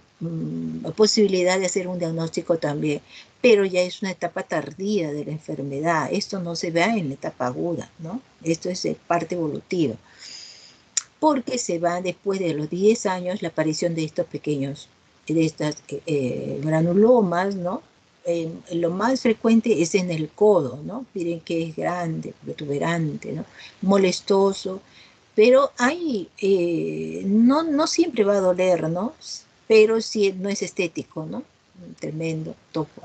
posibilidad de hacer un diagnóstico también, pero ya es una etapa tardía de la enfermedad, esto no se ve en la etapa aguda, ¿no? Esto es parte evolutiva, porque se va después de los 10 años la aparición de estos pequeños, de estas granulomas, ¿no? Lo más frecuente es en el codo, ¿no? Miren que es grande, protuberante, ¿no? Molestoso, pero hay, no siempre va a doler, ¿no? Pero sí no es estético, ¿no? Un tremendo topo.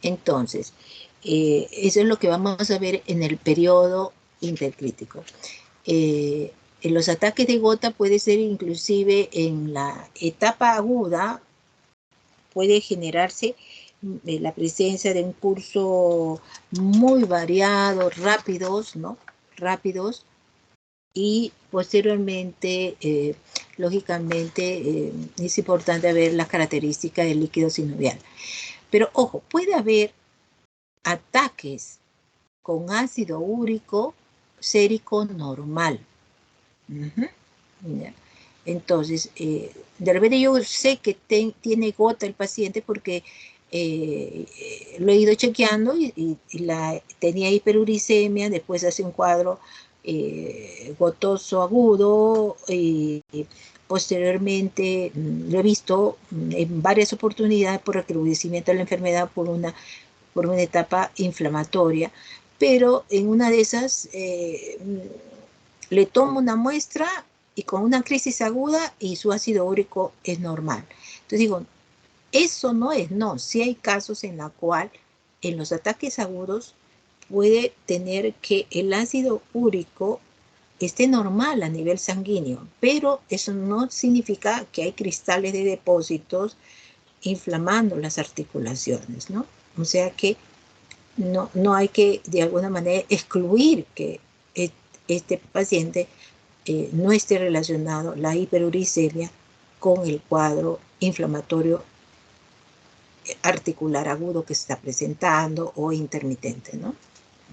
Entonces, eso es lo que vamos a ver en el periodo intercrítico. En los ataques de gota puede ser inclusive en la etapa aguda, puede generarse la presencia de un curso muy variado, rápidos, ¿no? Rápidos, y posteriormente, lógicamente, es importante ver las características del líquido sinovial. Pero ojo, puede haber ataques con ácido úrico sérico normal. Entonces, de repente yo sé que tiene gota el paciente porque lo he ido chequeando y tenía hiperuricemia, después hace un cuadro gotoso agudo y posteriormente lo he visto en varias oportunidades por recrudecimiento de la enfermedad por una etapa inflamatoria, pero en una de esas le tomo una muestra y con una crisis aguda y su ácido úrico es normal. Entonces digo, eso no es, no, sí hay casos en la cual en los ataques agudos puede tener que el ácido úrico esté normal a nivel sanguíneo, pero eso no significa que hay cristales de depósitos inflamando las articulaciones, ¿no? O sea que no hay que de alguna manera excluir que este paciente no esté relacionado la hiperuricemia con el cuadro inflamatorio articular agudo que se está presentando o intermitente, ¿no?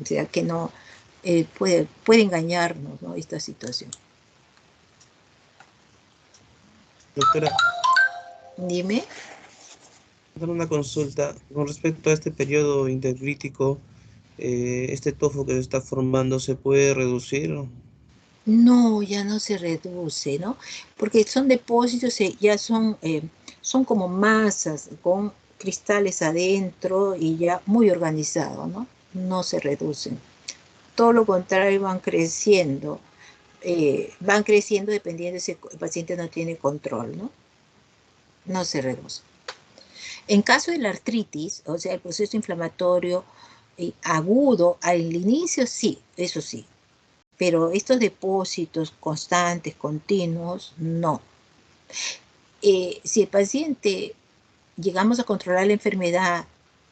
O sea que no puede engañarnos, ¿no? Esta situación. Doctora, dime. hacer una consulta con respecto a este periodo intercrítico. Este tofo que se está formando, ¿se puede reducir? No, ya no se reduce, ¿no? Porque son depósitos, ya son como masas con cristales adentro y ya muy organizados, ¿no? No se reducen. Todo lo contrario, van creciendo dependiendo si el paciente no tiene control, ¿no? No se reduce. En caso de la artritis, o sea, el proceso inflamatorio agudo, al inicio sí, eso sí, pero estos depósitos constantes, continuos, no. Si el paciente llegamos a controlar la enfermedad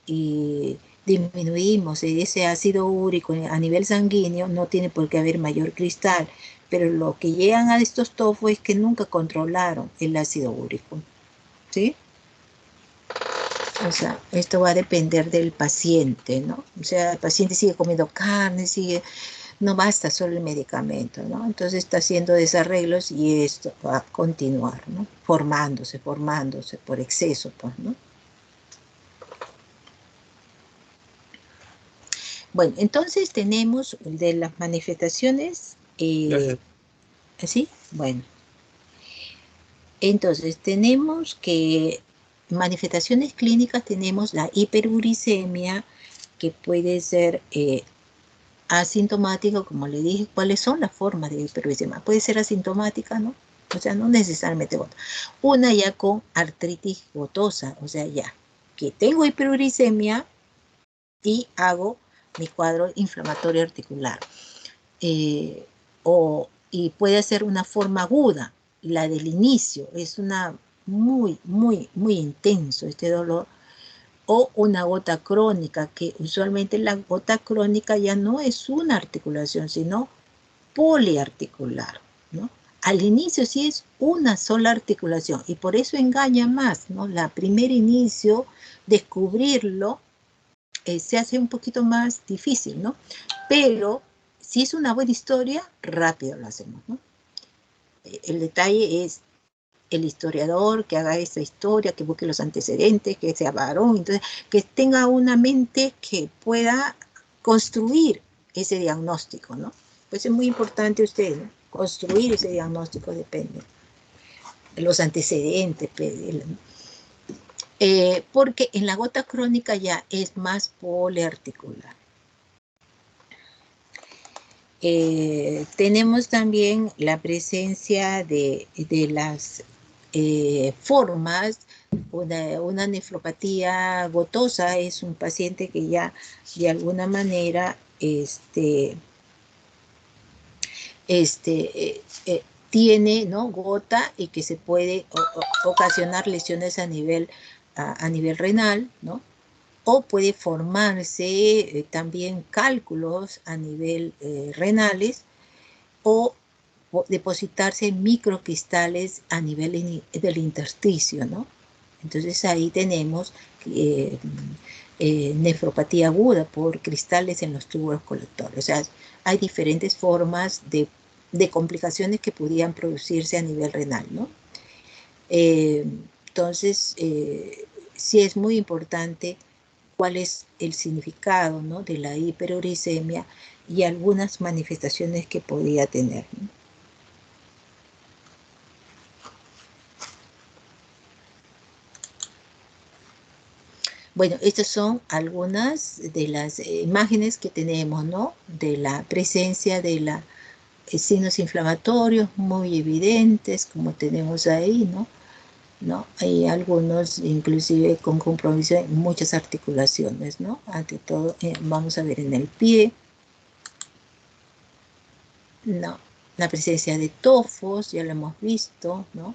y disminuimos ese ácido úrico a nivel sanguíneo, no tiene por qué haber mayor cristal, pero lo que llegan a estos tofos es que nunca controlaron el ácido úrico, ¿sí? O sea, esto va a depender del paciente, ¿no? O sea, el paciente sigue comiendo carne, no basta solo el medicamento, ¿no? Entonces está haciendo desarreglos y esto va a continuar, ¿no? Formándose por exceso, pues, ¿no? Bueno, entonces tenemos de las manifestaciones, ¿sí? Bueno, entonces tenemos que manifestaciones clínicas, tenemos la hiperuricemia, que puede ser asintomática, como le dije. ¿Cuáles son las formas de hiperuricemia? Puede ser asintomática, ¿no? O sea, no necesariamente gota. Una ya con artritis gotosa, o sea, ya que tengo hiperuricemia y hago mi cuadro inflamatorio articular. Y puede ser una forma aguda, la del inicio, es una muy intenso este dolor, o una gota crónica, que usualmente la gota crónica ya no es una articulación, sino poliarticular, ¿no? Al inicio sí es una sola articulación y por eso engaña más, ¿no? La primer inicio, descubrirlo, se hace un poquito más difícil, ¿no? Pero si es una buena historia, rápido lo hacemos, ¿no? El detalle es el historiador que haga esta historia, que busque los antecedentes, que sea varón, entonces que tenga una mente que pueda construir ese diagnóstico, ¿no? Pues es muy importante usted, ¿no? Construir ese diagnóstico, depende de los antecedentes, porque en la gota crónica ya es más poliarticular. Tenemos también la presencia de las formas. Una nefropatía gotosa es un paciente que ya de alguna manera tiene, ¿no?, gota, y que se puede ocasionar lesiones a nivel renal, ¿no? o puede formarse también cálculos a nivel renales o depositarse microcristales a nivel del intersticio, ¿no? Entonces ahí tenemos nefropatía aguda por cristales en los túbulos colectores. O sea, hay diferentes formas de complicaciones que podían producirse a nivel renal, ¿no? Entonces, sí es muy importante cuál es el significado, ¿no?, de la hiperuricemia y algunas manifestaciones que podía tener, ¿no? Bueno, estas son algunas de las imágenes que tenemos, ¿no?, de la presencia de la signos inflamatorios muy evidentes, como tenemos ahí, ¿no? Hay algunos inclusive con compromiso en muchas articulaciones, ¿no? Ante todo, vamos a ver en el pie, ¿no? La presencia de tofos, ya lo hemos visto, ¿no?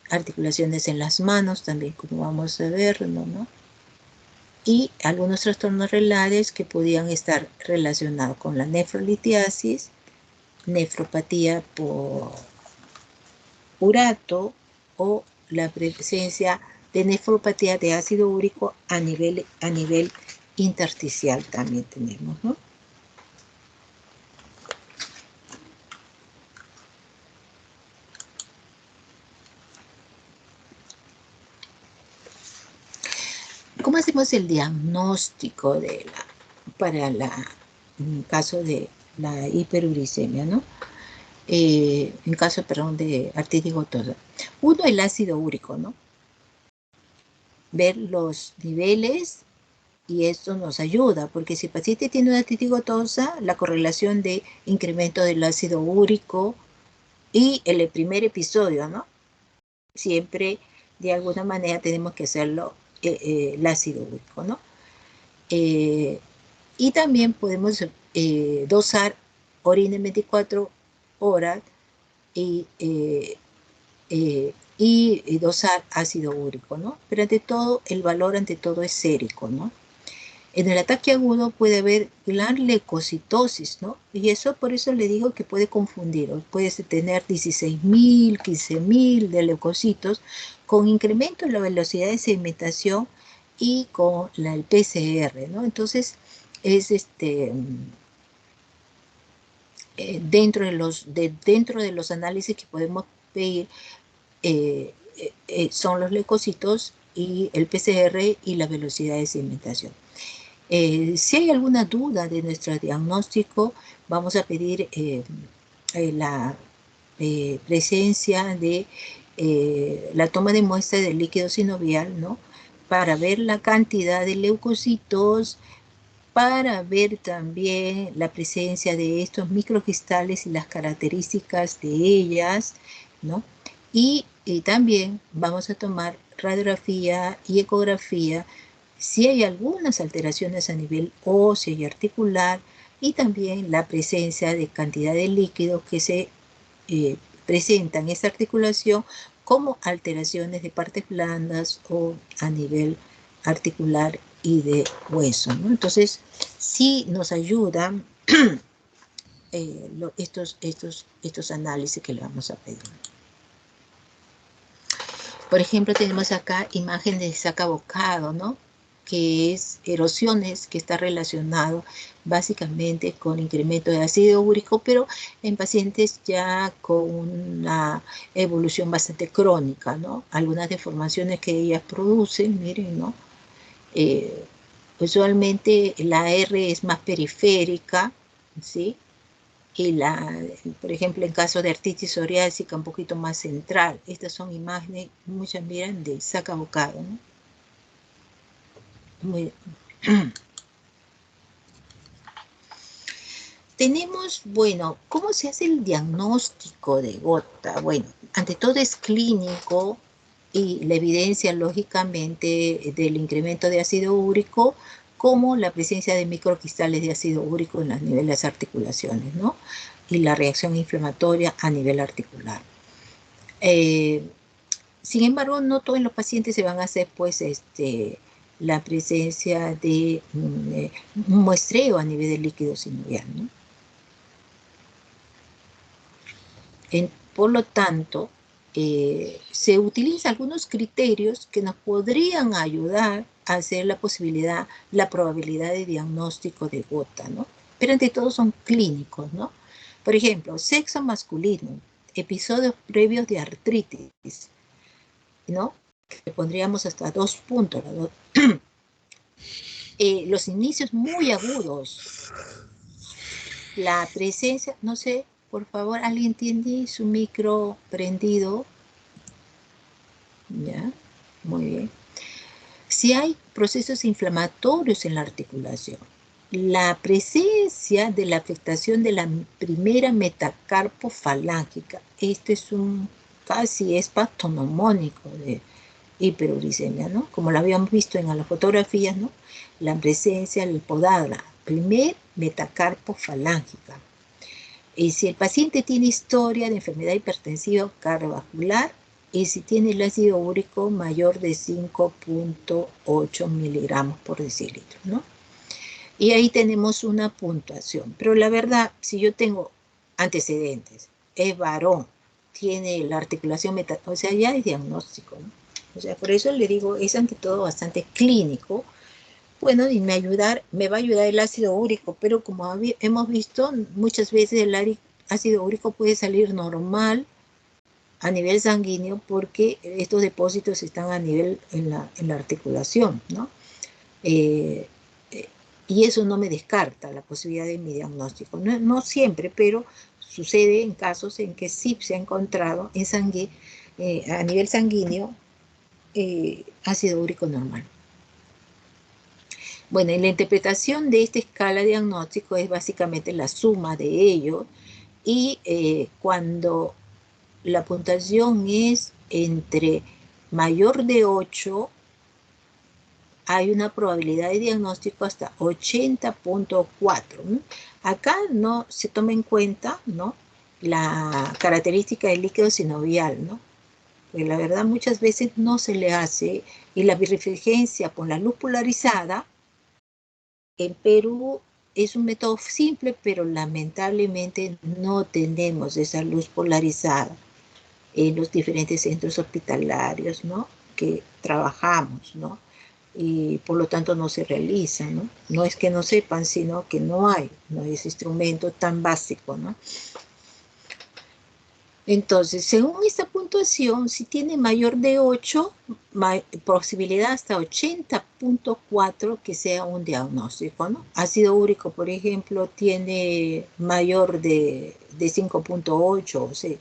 Articulaciones en las manos también, como vamos a ver, ¿no? Y algunos trastornos renales que podían estar relacionados con la nefrolitiasis, nefropatía por urato o la presencia de nefropatía de ácido úrico a nivel intersticial también tenemos, ¿no? ¿Cómo hacemos el diagnóstico para en caso de la hiperuricemia, ¿no? En caso, perdón, de artritis gotosa. Uno, el ácido úrico, ¿no? Ver los niveles y esto nos ayuda, porque si el paciente tiene una artritis gotosa, la correlación de incremento del ácido úrico y el primer episodio, ¿no? Siempre, de alguna manera, tenemos que hacerlo el ácido úrico, ¿no? Y también podemos dosar orina en 24 horas y dosar ácido úrico, ¿no? Pero ante todo, el valor ante todo es sérico, ¿no? En el ataque agudo puede haber gran leucocitosis, ¿no? Y eso, por eso le digo que puede confundir. Puede tener 16.000, 15.000 de leucocitos con incremento en la velocidad de sedimentación y con el PCR, ¿no? Entonces, es dentro de los análisis que podemos pedir, son los leucocitos y el PCR y la velocidad de sedimentación. Si hay alguna duda de nuestro diagnóstico, vamos a pedir la presencia de la toma de muestra del líquido sinovial, ¿no? Para ver la cantidad de leucocitos, para ver también la presencia de estos microcristales y las características de ellas, ¿no? Y también vamos a tomar radiografía y ecografía si hay algunas alteraciones a nivel óseo y articular, y también la presencia de cantidad de líquido que se presenta en esta articulación como alteraciones de partes blandas o a nivel articular y de hueso, ¿no? Entonces, sí nos ayudan estos análisis que le vamos a pedir. Por ejemplo, tenemos acá imagen de sacabocado, ¿no? Que es erosiones, que está relacionado básicamente con incremento de ácido úrico, pero en pacientes ya con una evolución bastante crónica, ¿no? Algunas deformaciones que ellas producen, miren, ¿no? Usualmente la R es más periférica, ¿sí? Y por ejemplo, en caso de artritis psoriásica, un poquito más central. Estas son imágenes, muchas miran, del sacabocado, ¿no? Muy Tenemos, bueno, ¿cómo se hace el diagnóstico de gota? Bueno, ante todo es clínico y la evidencia, lógicamente, del incremento de ácido úrico, como la presencia de microcristales de ácido úrico en los niveles de las articulaciones, ¿no? Y la reacción inflamatoria a nivel articular. Sin embargo, no todos los pacientes se van a hacer, pues, la presencia de un muestreo a nivel del líquido sinovial, ¿no? Por lo tanto, se utilizan algunos criterios que nos podrían ayudar a hacer la probabilidad de diagnóstico de gota, ¿no? Pero ante todo son clínicos, ¿no? Por ejemplo, sexo masculino, episodios previos de artritis, ¿no? Que pondríamos hasta 2 puntos. Los inicios muy agudos, la presencia, no sé, por favor, ¿alguien tiene su micro prendido? Ya, muy bien. Si hay procesos inflamatorios en la articulación, la presencia de la afectación de la primera metacarpofalángica, este es casi es patognomónico de hiperuricemia, ¿no? Como lo habíamos visto en las fotografías, ¿no? La presencia del podagra, primer metacarpofalángica. Y si el paciente tiene historia de enfermedad hipertensiva cardiovascular, y si tiene el ácido úrico mayor de 5.8 miligramos por decilitro, ¿no? Y ahí tenemos una puntuación. Pero la verdad, si yo tengo antecedentes, es varón, tiene la articulación o sea, ya es diagnóstico, ¿no? O sea, por eso le digo, es ante todo bastante clínico. Bueno, y me va a ayudar el ácido úrico, pero como hemos visto, muchas veces el ácido úrico puede salir normal a nivel sanguíneo porque estos depósitos están a nivel en la articulación, ¿no? Y eso no me descarta la posibilidad de mi diagnóstico. No siempre, pero sucede en casos en que sí se ha encontrado a nivel sanguíneo ácido úrico normal. Bueno, y la interpretación de esta escala diagnóstico es básicamente la suma de ellos, y cuando la puntuación es entre mayor de 8, hay una probabilidad de diagnóstico hasta 80.4. Acá no se toma en cuenta, ¿no?, la característica del líquido sinovial, ¿no? Porque la verdad muchas veces no se le hace, y la birrefringencia por la luz polarizada en Perú es un método simple, pero lamentablemente no tenemos esa luz polarizada en los diferentes centros hospitalarios, ¿no?, que trabajamos, ¿no? Y por lo tanto no se realiza, ¿no? No es que no sepan, sino que no hay ese instrumento tan básico, ¿no? Entonces, según esta puntuación, si tiene mayor de 8, posibilidad hasta 80.4 que sea un diagnóstico, ¿no? Ácido úrico, por ejemplo, tiene mayor de 5.8, o sea,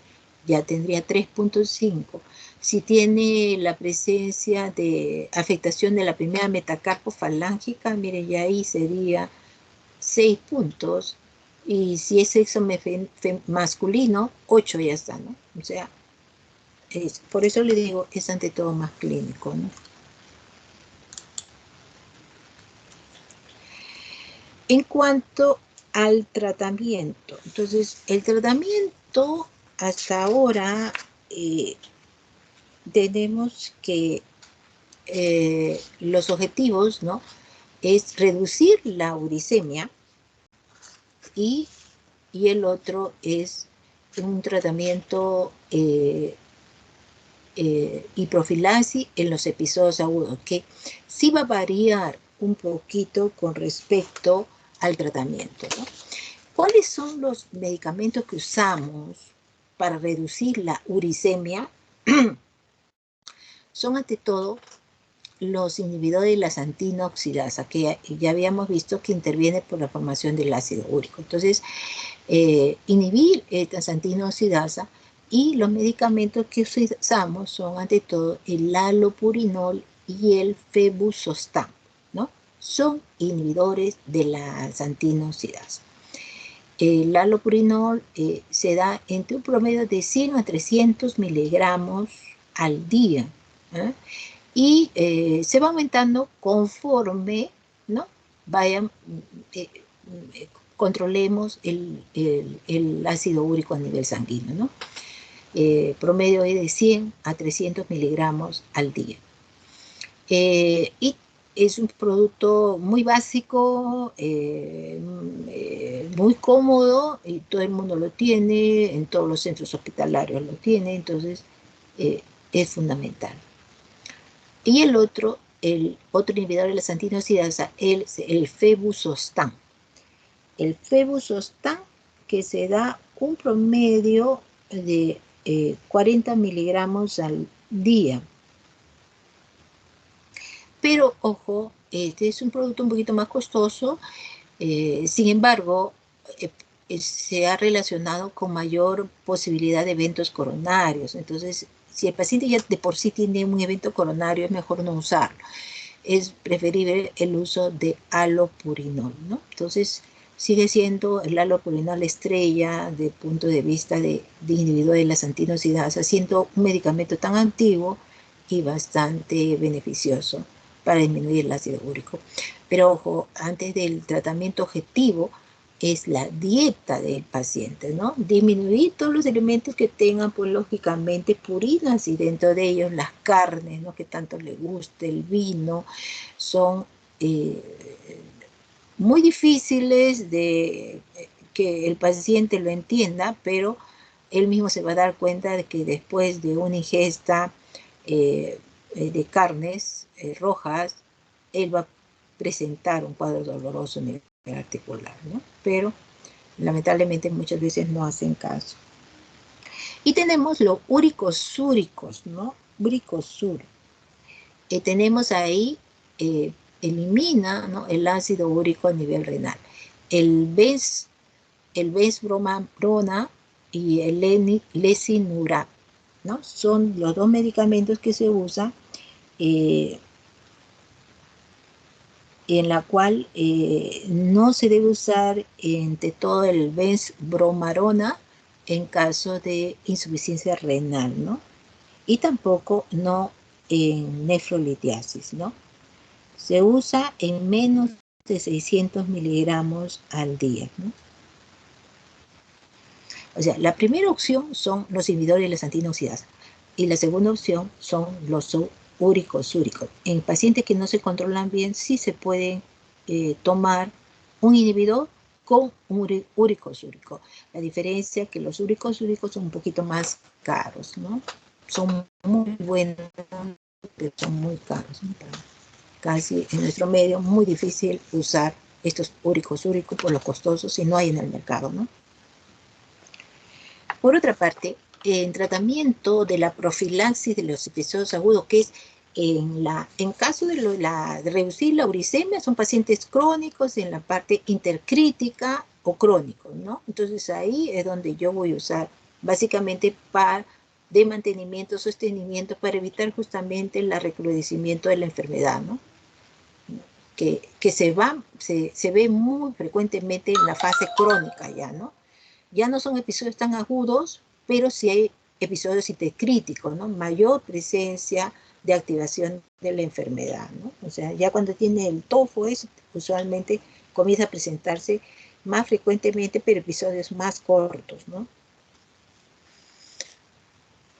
ya tendría 3.5. Si tiene la presencia de afectación de la primera metacarpofalángica, mire, ya ahí sería 6 puntos. Y si es sexo masculino, 8 ya está, ¿no? O sea, por eso le digo, es ante todo más clínico, ¿no? En cuanto al tratamiento, entonces, el tratamiento hasta ahora tenemos que los objetivos, ¿no?, es reducir la uricemia, y el otro es un tratamiento y profilaxis en los episodios agudos, que sí va a variar un poquito con respecto al tratamiento, ¿no? ¿Cuáles son los medicamentos que usamos para reducir la uricemia? Son ante todo los inhibidores de la xantina oxidasa, que ya habíamos visto que interviene por la formación del ácido úrico. Entonces, inhibir esta xantina oxidasa, y los medicamentos que usamos son ante todo el allopurinol y el febuxostat, ¿no? Son inhibidores de la xantina oxidasa. El allopurinol se da entre un promedio de 100 a 300 miligramos al día, ¿eh? Y se va aumentando conforme, ¿no?, controlemos el ácido úrico a nivel sanguíneo, ¿no? Promedio es de 100 a 300 miligramos al día. Y es un producto muy básico, muy cómodo, y todo el mundo lo tiene, en todos los centros hospitalarios lo tiene, entonces es fundamental. Y el otro inhibidor de la santiinoxidasa es el Febusostan. El Febusostan, que se da un promedio de 40 miligramos al día. Pero, ojo, este es un producto un poquito más costoso, sin embargo, se ha relacionado con mayor posibilidad de eventos coronarios. Entonces, si el paciente ya de por sí tiene un evento coronario, es mejor no usarlo. Es preferible el uso de halopurinol, ¿no? Entonces, sigue siendo el halopurinol estrella desde el punto de vista de inhibidor de la santiinoxidasa, siendo un medicamento tan antiguo y bastante beneficioso para disminuir el ácido úrico. Pero ojo, antes del tratamiento objetivo es la dieta del paciente, ¿no? Disminuir todos los elementos que tengan, pues lógicamente, purinas, y dentro de ellos las carnes, ¿no? Que tanto le guste, el vino, son muy difíciles de que el paciente lo entienda, pero él mismo se va a dar cuenta de que después de una ingesta de carnes rojas, él va a presentar un cuadro doloroso a nivel articular, ¿no? Pero lamentablemente muchas veces no hacen caso. Y tenemos los uricosúricos, ¿no? Uricosúricos. Tenemos ahí, elimina, ¿no?, el ácido úrico a nivel renal. El benzbromarona y el lesinurab, ¿no? Son los dos medicamentos que se usan en la cual no se debe usar entre todo el benzbromarona en caso de insuficiencia renal, ¿no? Y tampoco no en nefrolitiasis, ¿no? Se usa en menos de 600 miligramos al día, ¿no? O sea, la primera opción son los inhibidores de la santiinoxidasa y la segunda opción son los uricosúricos. En pacientes que no se controlan bien, sí se pueden tomar un inhibidor con un uricosúrico. La diferencia es que los uricosúricos son un poquito más caros, ¿no? Son muy buenos, pero son muy caros, ¿no? Casi en nuestro medio muy difícil usar estos uricosúricos por lo costosos si no hay en el mercado, ¿no? Por otra parte, en tratamiento de la profilaxis de los episodios agudos, que es en caso de reducir la uricemia, son pacientes crónicos en la parte intercrítica o crónicos, ¿no? Entonces ahí es donde yo voy a usar básicamente de mantenimiento, sostenimiento, para evitar justamente el recrudecimiento de la enfermedad, ¿no? Que se ve muy frecuentemente en la fase crónica ya, ¿no? Ya no son episodios tan agudos, pero sí hay episodios intercríticos, ¿no? Mayor presencia de activación de la enfermedad, ¿no? O sea, ya cuando tiene el TOFO, usualmente comienza a presentarse más frecuentemente, pero episodios más cortos, ¿no?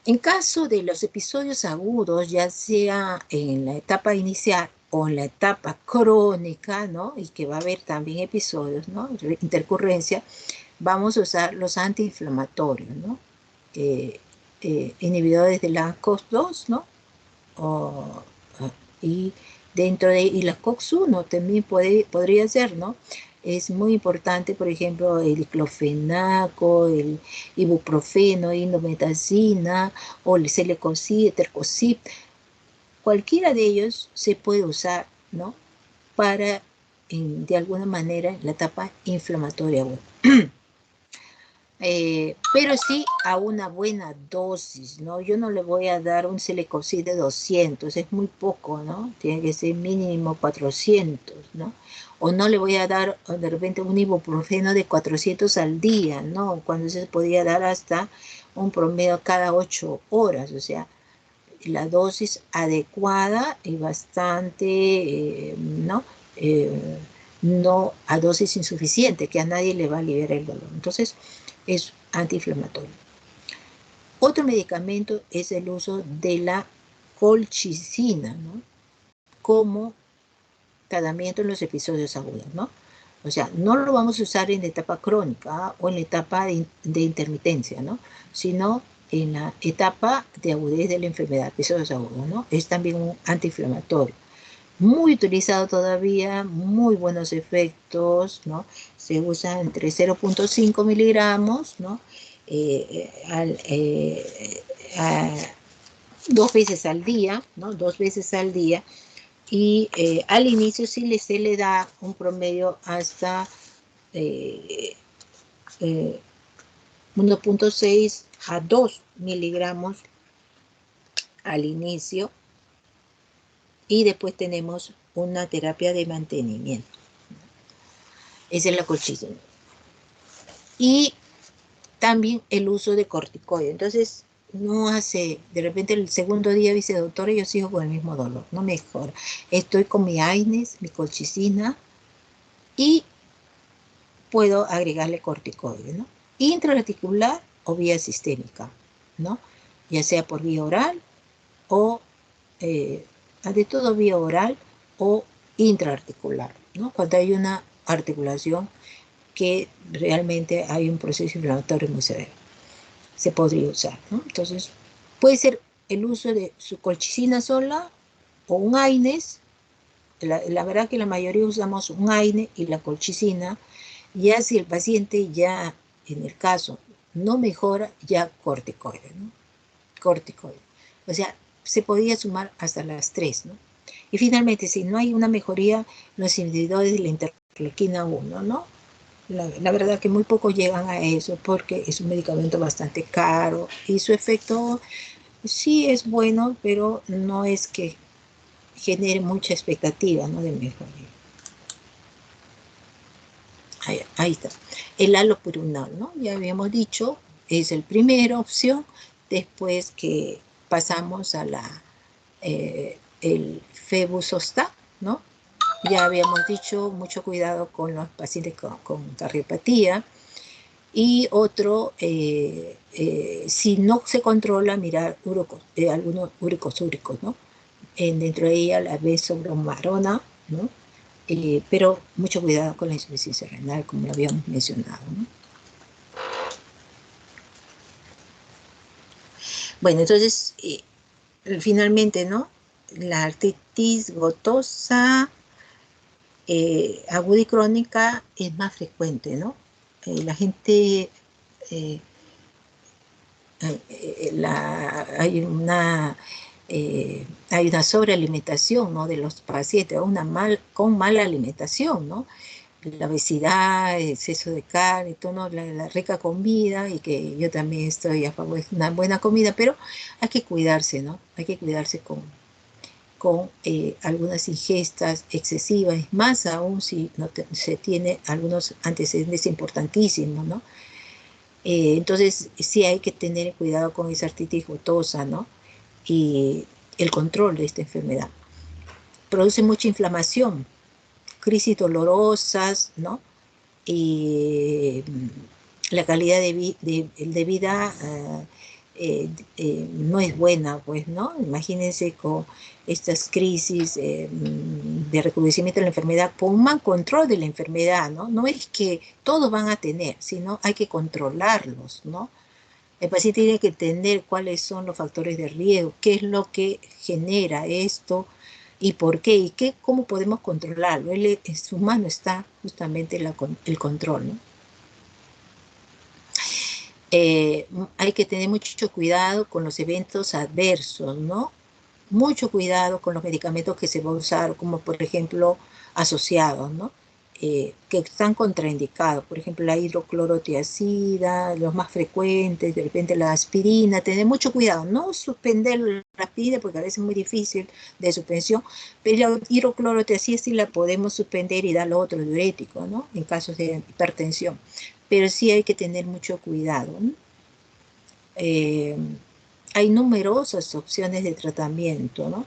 En caso de los episodios agudos, ya sea en la etapa inicial o en la etapa crónica, ¿no? Y que va a haber también episodios, ¿no? Intercurrencia, vamos a usar los antiinflamatorios, ¿no? Inhibidores de la COX-2, ¿no? Y la COX-1 también podría ser, ¿no? Es muy importante, por ejemplo, el diclofenaco, el ibuprofeno, indometacina, o el celecoxib, etercoxib. Cualquiera de ellos se puede usar, ¿no? Para, de alguna manera, la etapa inflamatoria. Pero sí a una buena dosis, ¿no? Yo no le voy a dar un celecoxib de 200, es muy poco, ¿no? Tiene que ser mínimo 400, ¿no? O no le voy a dar de repente un ibuprofeno de 400 al día, ¿no? Cuando se podía dar hasta un promedio cada 8 horas, o sea, la dosis adecuada y bastante, ¿no? No a dosis insuficiente, que a nadie le va a liberar el dolor. Entonces, es antiinflamatorio. Otro medicamento es el uso de la colchicina, ¿no? Como tratamiento en los episodios agudos, ¿no? O sea, no lo vamos a usar en la etapa crónica o en la etapa de intermitencia, ¿no? Sino en la etapa de agudez de la enfermedad, episodios agudos, ¿no? Es también un antiinflamatorio. Muy utilizado todavía, muy buenos efectos, ¿no? Se usa entre 0.5 miligramos, ¿no? 2 veces al día, ¿no? 2 veces al día. Y al inicio sí se le da un promedio hasta 1.6 a 2 miligramos al inicio. Y después tenemos una terapia de mantenimiento. Esa es la colchicina. Y también el uso de corticoides. Entonces, no hace, de repente el segundo día dice, doctora, yo sigo con el mismo dolor, no mejora. Estoy con mi AINES, mi colchicina, y puedo agregarle corticoides, ¿no? Intraarticular o vía sistémica, ¿no? Ya sea por vía oral o, de todo vía oral o intraarticular, ¿no? Cuando hay una articulación que realmente hay un proceso inflamatorio muy severo, se podría usar, ¿no? Entonces, puede ser el uso de su colchicina sola o un AINES. La verdad que la mayoría usamos un AINES y la colchicina. Ya si el paciente ya, en el caso, no mejora, ya corticoide, ¿no? Corticoide. O sea, se podría sumar hasta las 3, ¿no? Y finalmente, si no hay una mejoría, los inhibidores de la interleuquina 1, ¿no? La verdad que muy pocos llegan a eso porque es un medicamento bastante caro y su efecto sí es bueno, pero no es que genere mucha expectativa, ¿no? De mejoría. Ahí está. El allopurinol, ¿no? Ya habíamos dicho, es la primera opción después que pasamos a el Febuxostat, ¿no? Ya habíamos dicho, mucho cuidado con los pacientes con cardiopatía. Y otro, si no se controla, mirar algunos uricosúricos, ¿no? Dentro de ella la besobrommarona, ¿no? Pero mucho cuidado con la insuficiencia renal, como lo habíamos mencionado, ¿no? Bueno, entonces, finalmente, ¿no? La artritis gotosa aguda y crónica es más frecuente, ¿no? La gente, hay una sobrealimentación, ¿no? De los pacientes, con mala alimentación, ¿no? La obesidad, el exceso de carne, todo, ¿no? La rica comida, y que yo también estoy a favor de una buena comida, pero hay que cuidarse, ¿no? Hay que cuidarse con algunas ingestas excesivas, más aún si no se tiene algunos antecedentes importantísimos, ¿no? Entonces sí hay que tener cuidado con esa artritis gotosa, ¿no? Y el control de esta enfermedad. Produce mucha inflamación, crisis dolorosas, ¿no? Y la calidad de vida no es buena, pues, ¿no? Imagínense con estas crisis de recrudecimiento de la enfermedad, con un mal control de la enfermedad, ¿no? No es que todos van a tener, sino hay que controlarlos, ¿no? El paciente tiene que entender cuáles son los factores de riesgo, qué es lo que genera esto y por qué, y cómo podemos controlarlo. En su mano está justamente el control, ¿no? Hay que tener mucho cuidado con los eventos adversos, ¿no? Mucho cuidado con los medicamentos que se va a usar, como por ejemplo asociados, ¿no? Que están contraindicados, por ejemplo la hidroclorotiazida, los más frecuentes, de repente la aspirina. Tener mucho cuidado, no suspender la aspirina porque a veces es muy difícil de suspensión, pero la hidroclorotiazida sí la podemos suspender y darle otro diurético, ¿no? En casos de hipertensión, pero sí hay que tener mucho cuidado, ¿no? Hay numerosas opciones de tratamiento, ¿no?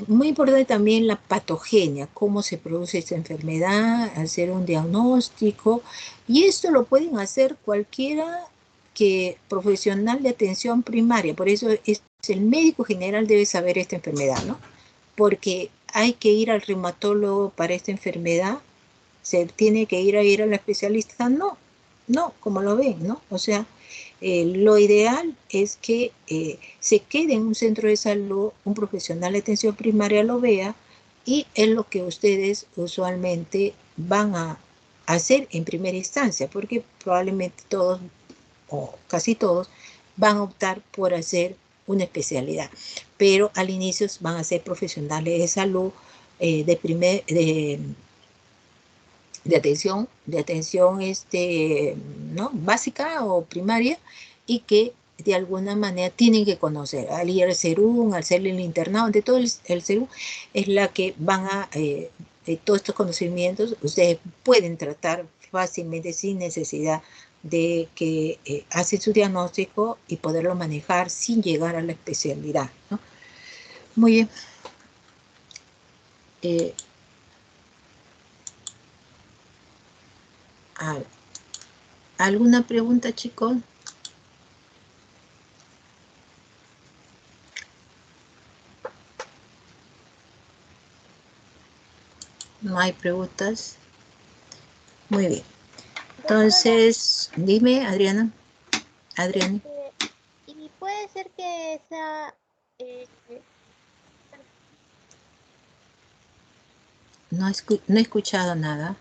Muy importante también la patogenia, cómo se produce esta enfermedad, hacer un diagnóstico, y esto lo pueden hacer cualquiera profesional de atención primaria. Por eso es el médico general debe saber esta enfermedad, ¿no? Porque hay que ir al reumatólogo para esta enfermedad, se tiene que ir a la especialista, no, como lo ven, ¿no? O sea, lo ideal es que se quede en un centro de salud, un profesional de atención primaria lo vea, y es lo que ustedes usualmente van a hacer en primera instancia, porque probablemente todos, o casi todos, van a optar por hacer una especialidad, pero al inicio van a ser profesionales de salud de atención ¿no? básica o primaria, y que de alguna manera tienen que conocer. Al ir al CERUM, al hacer el internado, de todo el CERUM, es la que van a, todos estos conocimientos, ustedes pueden tratar fácilmente sin necesidad de que hacen su diagnóstico y poderlo manejar sin llegar a la especialidad, ¿no? Muy bien. ¿Alguna pregunta, chicos? No hay preguntas. Muy bien. Entonces, dime, Adriana. Adriana. Y puede ser que esa... No he escuchado nada.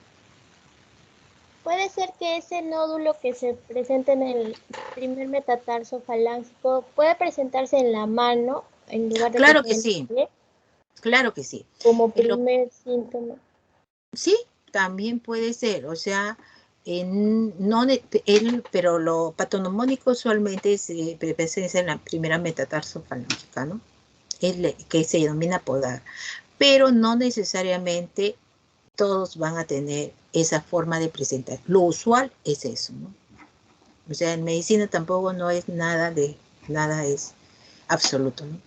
Puede ser que ese nódulo que se presenta en el primer metatarso falángico puede presentarse en la mano en lugar de Claro que que sea en sí. el pie, Claro que sí. como primer síntoma. Sí, también puede ser. O sea, pero lo patonomónico usualmente se presenta en la primera metatarso falángica, ¿no? Que se denomina podar. Pero no necesariamente todos van a tener esa forma de presentar. Lo usual es eso, ¿no? O sea, en medicina tampoco no es nada es absoluto, ¿no?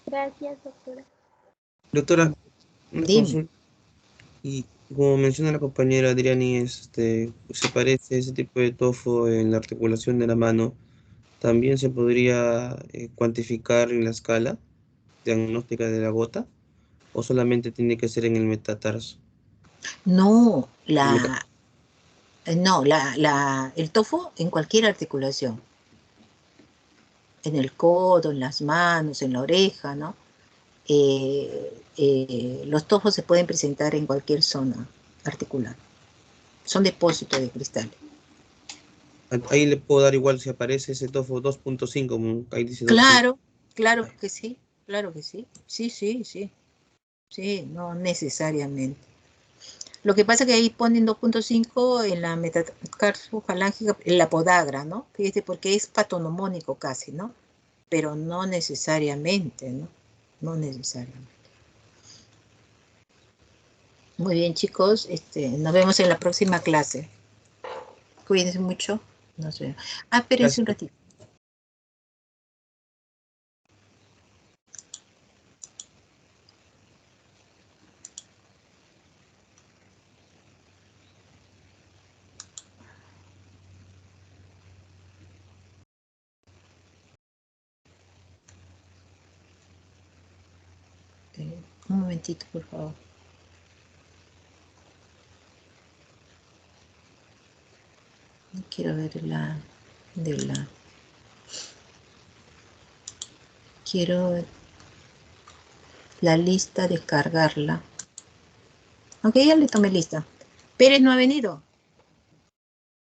Gracias, doctora. Doctora, una Dime. consulta. Y como menciona la compañera Adriani, se parece ese tipo de tofo en la articulación de la mano. ¿También se podría cuantificar en la escala diagnóstica de la gota? ¿O solamente tiene que ser en el metatarso? No, El meta- el tofo en cualquier articulación, en el codo, en las manos, en la oreja, ¿no? Los tofos se pueden presentar en cualquier zona articular. Son depósitos de cristales. Ahí le puedo dar igual si aparece ese tofo 2.5, como ahí dice 2.5. Claro que sí, claro que sí. Sí, no necesariamente. Lo que pasa es que ahí ponen 2.5 en la metatarso falángica, en la podagra, ¿no? Fíjate, porque es patonomónico casi, ¿no? Pero no necesariamente, ¿no? No necesariamente. Muy bien, chicos, nos vemos en la próxima clase. Cuídense mucho. Nos vemos. Espérense un Gracias. ratito. Un momentito, por favor. Quiero ver quiero la lista, descargarla. Ok, ya le tomé lista. Pérez no ha venido.